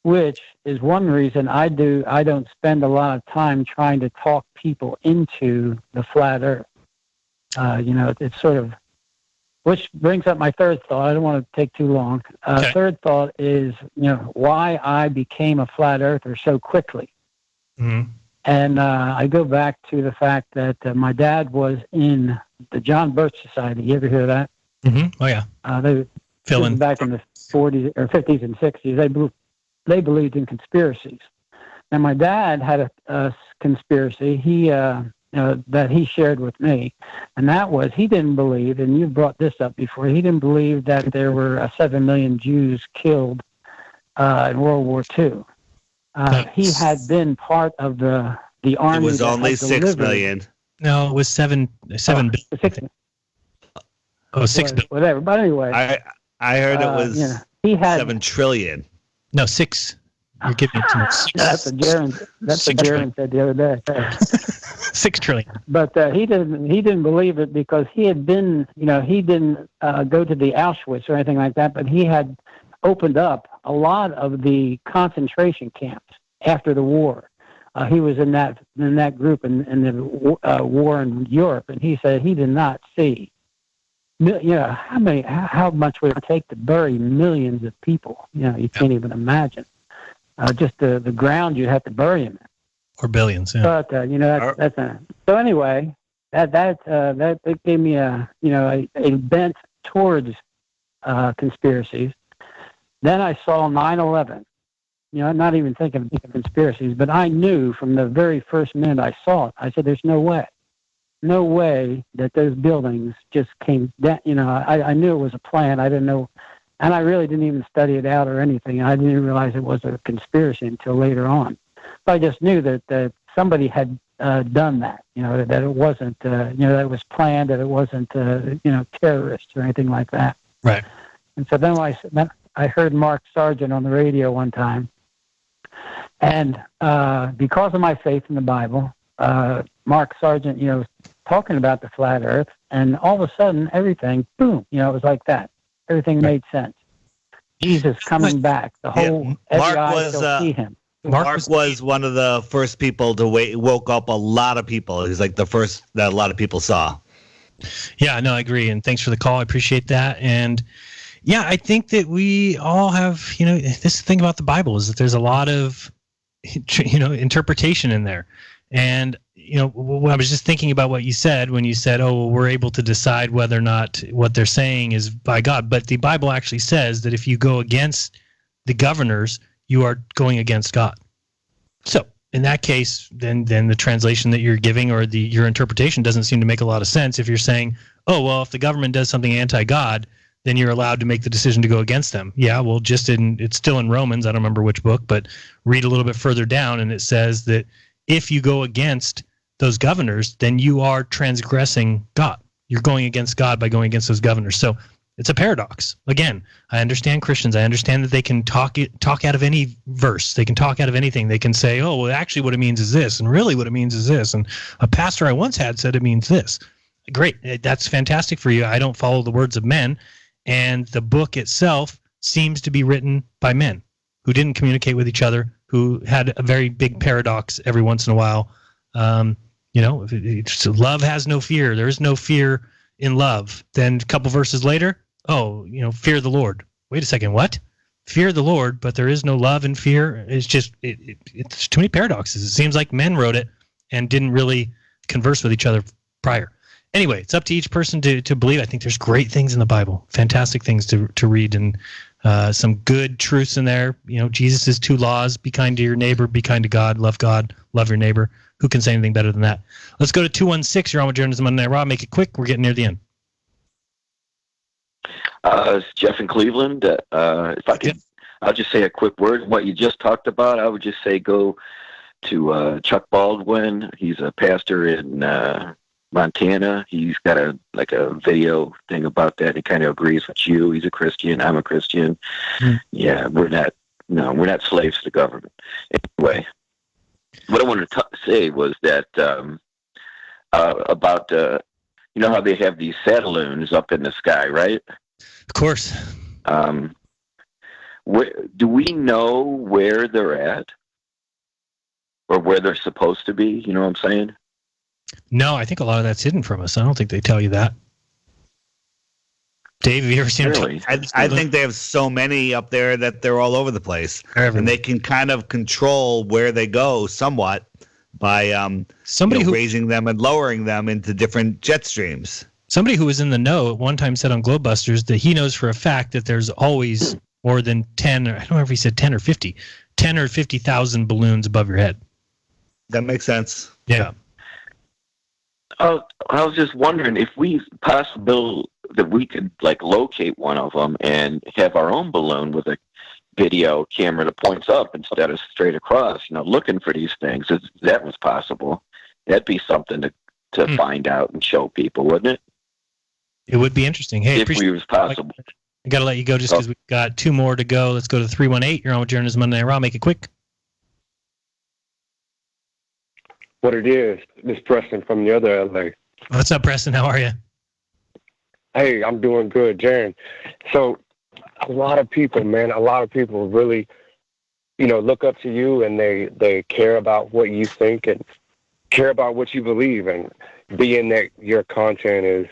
which is one reason I don't spend a lot of time trying to talk people into the flat Earth. It's sort of, which brings up my third thought. I don't want to take too long. Okay. Third thought is, why I became a flat earther so quickly. Mm-hmm. And I go back to the fact that my dad was in the John Birch Society. You ever hear that? Mm-hmm. Oh, yeah. This was back in the 40s or 50s and 60s. They believed in conspiracies. And my dad had a conspiracy that he shared with me, and that was he didn't believe, and you brought this up before, he didn't believe that there were 7 million Jews killed in World War II. He had been part of the army. It was that only had 6 million. No, it was 7 billion. 6 billion. Whatever. But anyway, I heard it was he had 7 trillion. No, 6. You're giving it too much. That's what Jeran said the other day. 6 trillion. But he didn't believe it because he had been, he didn't go to the Auschwitz or anything like that, but he had opened up a lot of the concentration camps after the war. He was in that group in the war in Europe, and he said he did not see, how much would it take to bury millions of people? You can't even imagine. Just the ground you have to bury them in. Or billions, yeah. But that's so anyway. That gave me a bent towards conspiracies. Then I saw 9/11. I'm not even thinking of conspiracies, but I knew from the very first minute I saw it. I said, "There's no way that those buildings just came down." I knew it was a plan. I didn't know. And I really didn't even study it out or anything. I didn't even realize it was a conspiracy until later on. But I just knew that somebody had done that, that it wasn't, that it was planned, that it wasn't, terrorists or anything like that. Right. And so then I heard Mark Sargent on the radio one time. And because of my faith in the Bible, Mark Sargent, was talking about the flat earth. And all of a sudden, everything, boom, it was like that. Everything made sense. Jesus coming back. The whole every eye shall see him. Mark was one of the first people to woke up a lot of people. He's like the first that a lot of people saw. Yeah, no, I agree. And thanks for the call. I appreciate that. And yeah, I think that we all have, this thing about the Bible is that there's a lot of, interpretation in there. And I was just thinking about what you said when you said, "Oh, well, we're able to decide whether or not what they're saying is by God." But the Bible actually says that if you go against the governors, you are going against God. So in that case, then the translation that you're giving or your interpretation doesn't seem to make a lot of sense. If you're saying, "Oh, well, if the government does something anti-God, then you're allowed to make the decision to go against them." Yeah, well, it's still in Romans. I don't remember which book, but read a little bit further down, and it says that if you go against those governors, then you are transgressing God. You're going against God by going against those governors. So it's a paradox. Again, I understand Christians. I understand that they can talk out of any verse. They can talk out of anything. They can say, "Oh, well, actually what it means is this, and really what it means is this, and a pastor I once had said it means this." Great. That's fantastic for you. I don't follow the words of men, and the book itself seems to be written by men who didn't communicate with each other, who had a very big paradox every once in a while. Love has no fear. There is no fear in love. Then a couple verses later, fear the Lord. Wait a second, what? Fear the Lord, but there is no love and fear. It's just, it's too many paradoxes. It seems like men wrote it and didn't really converse with each other prior. Anyway, it's up to each person to believe. I think there's great things in the Bible, fantastic things to read, and some good truths in there. Jesus' 2 laws: be kind to your neighbor, be kind to God, love your neighbor. Who can say anything better than that? Let's go to 216. You're on with Journalism Monday Night Raw. Make it quick. We're getting near the end. It's Jeff in Cleveland. If I could, I'll just say a quick word. What you just talked about, I would just say go to Chuck Baldwin. He's a pastor in Montana. He's got a video thing about that. He kind of agrees with you. He's a Christian. I'm a Christian. Yeah, we're not slaves to the government. Anyway, what I wanted to say was that about how they have these satelloons up in the sky, right? Of course. Do we know where they're at or where they're supposed to be? You know what I'm saying? No, I think a lot of that's hidden from us. I don't think they tell you that. Dave, have you ever seen really? I think they have so many up there that they're all over the place. And they can kind of control where they go somewhat somebody who raising them and lowering them into different jet streams. Somebody who was in the know at one time said on Globebusters that he knows for a fact that there's always more than 10, or I don't know if he said 10 or 50, 10 or 50,000 balloons above your head. That makes sense. Yeah. I was just wondering if possible that we could like locate one of them and have our own balloon with a video camera that points up instead of straight across, looking for these things. If that was possible, that'd be something to find out and show people, wouldn't it? It would be interesting. Hey, if it was possible. I got to let you go just because we've got 2 more to go. Let's go to 318. You're on with Jeran Monday Night Raw. Make it quick. What it is, this Preston from the other LA. What's up, Preston? How are you? Hey, I'm doing good, Jeran. So a lot of people really, look up to you, and they care about what you think and care about what you believe. And being that your content is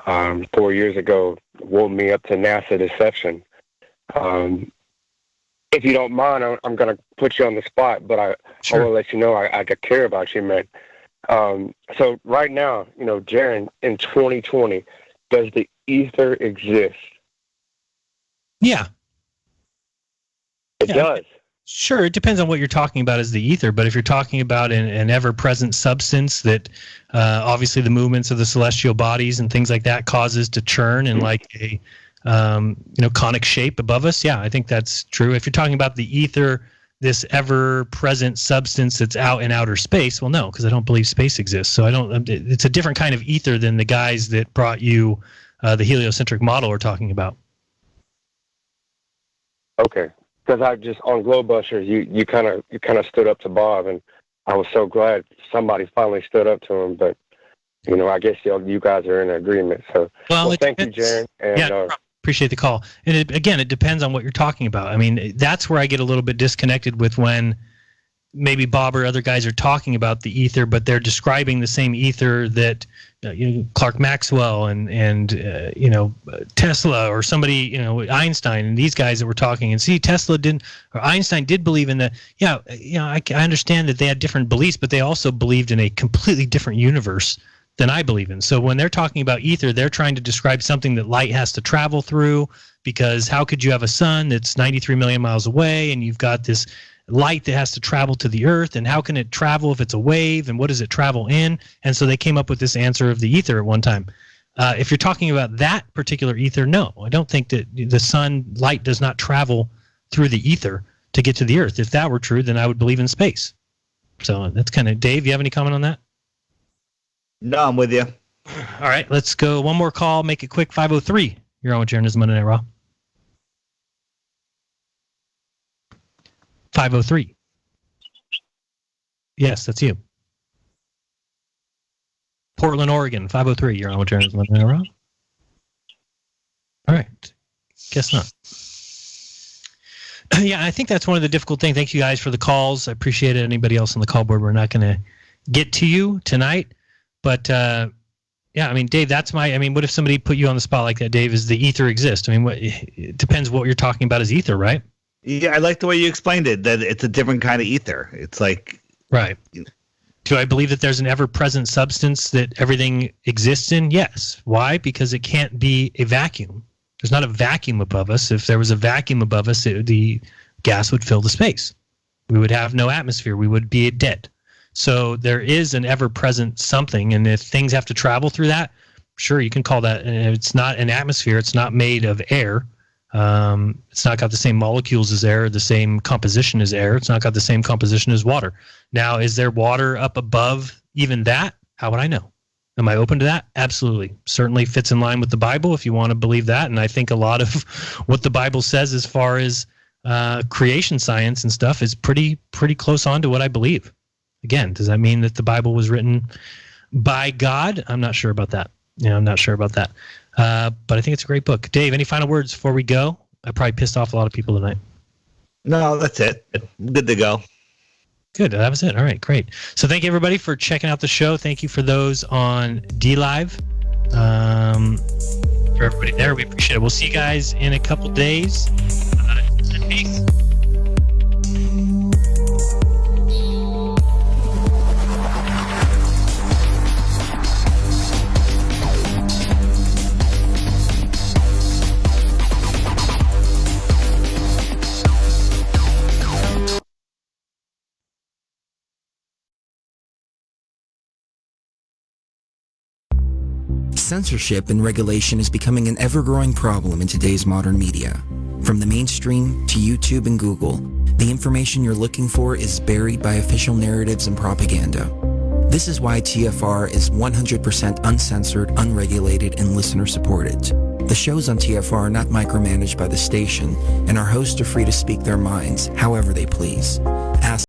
4 years ago woke me up to NASA deception. If you don't mind, I'm going to put you on the spot, but I want to let you know I care about you, man. So right now, Jeran, in 2020, does the ether exist? Yeah. It does. Sure, it depends on what you're talking about as the ether, but if you're talking about an ever-present substance that obviously the movements of the celestial bodies and things like that causes to churn in like a conic shape above us, yeah, I think that's true. If you're talking about the ether, this ever-present substance that's out in outer space, well, no, because I don't believe space exists. So it's a different kind of ether than the guys that brought you the heliocentric model we're talking about. Okay. Because I just on Globebusters, you kind of stood up to Bob, and I was so glad somebody finally stood up to him. But I guess you guys are in agreement. So well thank you, Jeran. And, appreciate the call. And it depends on what you're talking about. I mean, that's where I get a little bit disconnected with when maybe Bob or other guys are talking about the ether, but they're describing the same ether that Clark Maxwell and Tesla or somebody, Einstein and these guys that were talking. And see, Einstein did believe in I understand that they had different beliefs, but they also believed in a completely different universe than I believe in. So when they're talking about ether, they're trying to describe something that light has to travel through, because how could you have a sun that's 93 million miles away and you've got this light that has to travel to the earth, and how can it travel if it's a wave, and what does it travel in? And so they came up with this answer of the ether at one time. If you're talking about that particular ether, no, I don't think that the sun light does not travel through the ether to get to the earth. If that were true, then I would believe in space. So that's kind of, Dave, you have any comment on that? No, I'm with you. All right, let's go. One more call. Make it quick. 503. You're on with Jeran Monday Night Raw. 503. Yes, that's you. Portland, Oregon, 503. You're on with Jeran Monday Night Raw. All right. Guess not. Yeah, I think that's one of the difficult things. Thank you guys for the calls. I appreciate it. Anybody else on the call board, we're not going to get to you tonight. But, yeah, I mean, Dave, what if somebody put you on the spot like that, Dave, is the ether exist? I mean, it depends what you're talking about as ether, right? Yeah, I like the way you explained it, that it's a different kind of ether. It's like... Right. Do I believe that there's an ever-present substance that everything exists in? Yes. Why? Because it can't be a vacuum. There's not a vacuum above us. If there was a vacuum above us, the gas would fill the space. We would have no atmosphere. We would be dead. So there is an ever-present something, and if things have to travel through that, sure, you can call that. It's not an atmosphere. It's not made of air. It's not got the same molecules as air, the same composition as air. It's not got the same composition as water. Now, is there water up above even that? How would I know? Am I open to that? Absolutely. Certainly fits in line with the Bible if you want to believe that. And I think a lot of what the Bible says as far as creation science and stuff is pretty close on to what I believe. Again, does that mean that the Bible was written by God? I'm not sure about that. I'm not sure about that. But I think it's a great book. Dave, any final words before we go? I probably pissed off a lot of people tonight. No, that's it. Good to go. Good. That was it. All right, great. So thank you, everybody, for checking out the show. Thank you for those on DLive. For everybody there, we appreciate it. We'll see you guys in a couple days. Peace. Censorship and regulation is becoming an ever-growing problem in today's modern media. From the mainstream to YouTube and Google, the information you're looking for is buried by official narratives and propaganda. This is why TFR is 100% uncensored, unregulated, and listener-supported. The shows on TFR are not micromanaged by the station, and our hosts are free to speak their minds however they please. Ask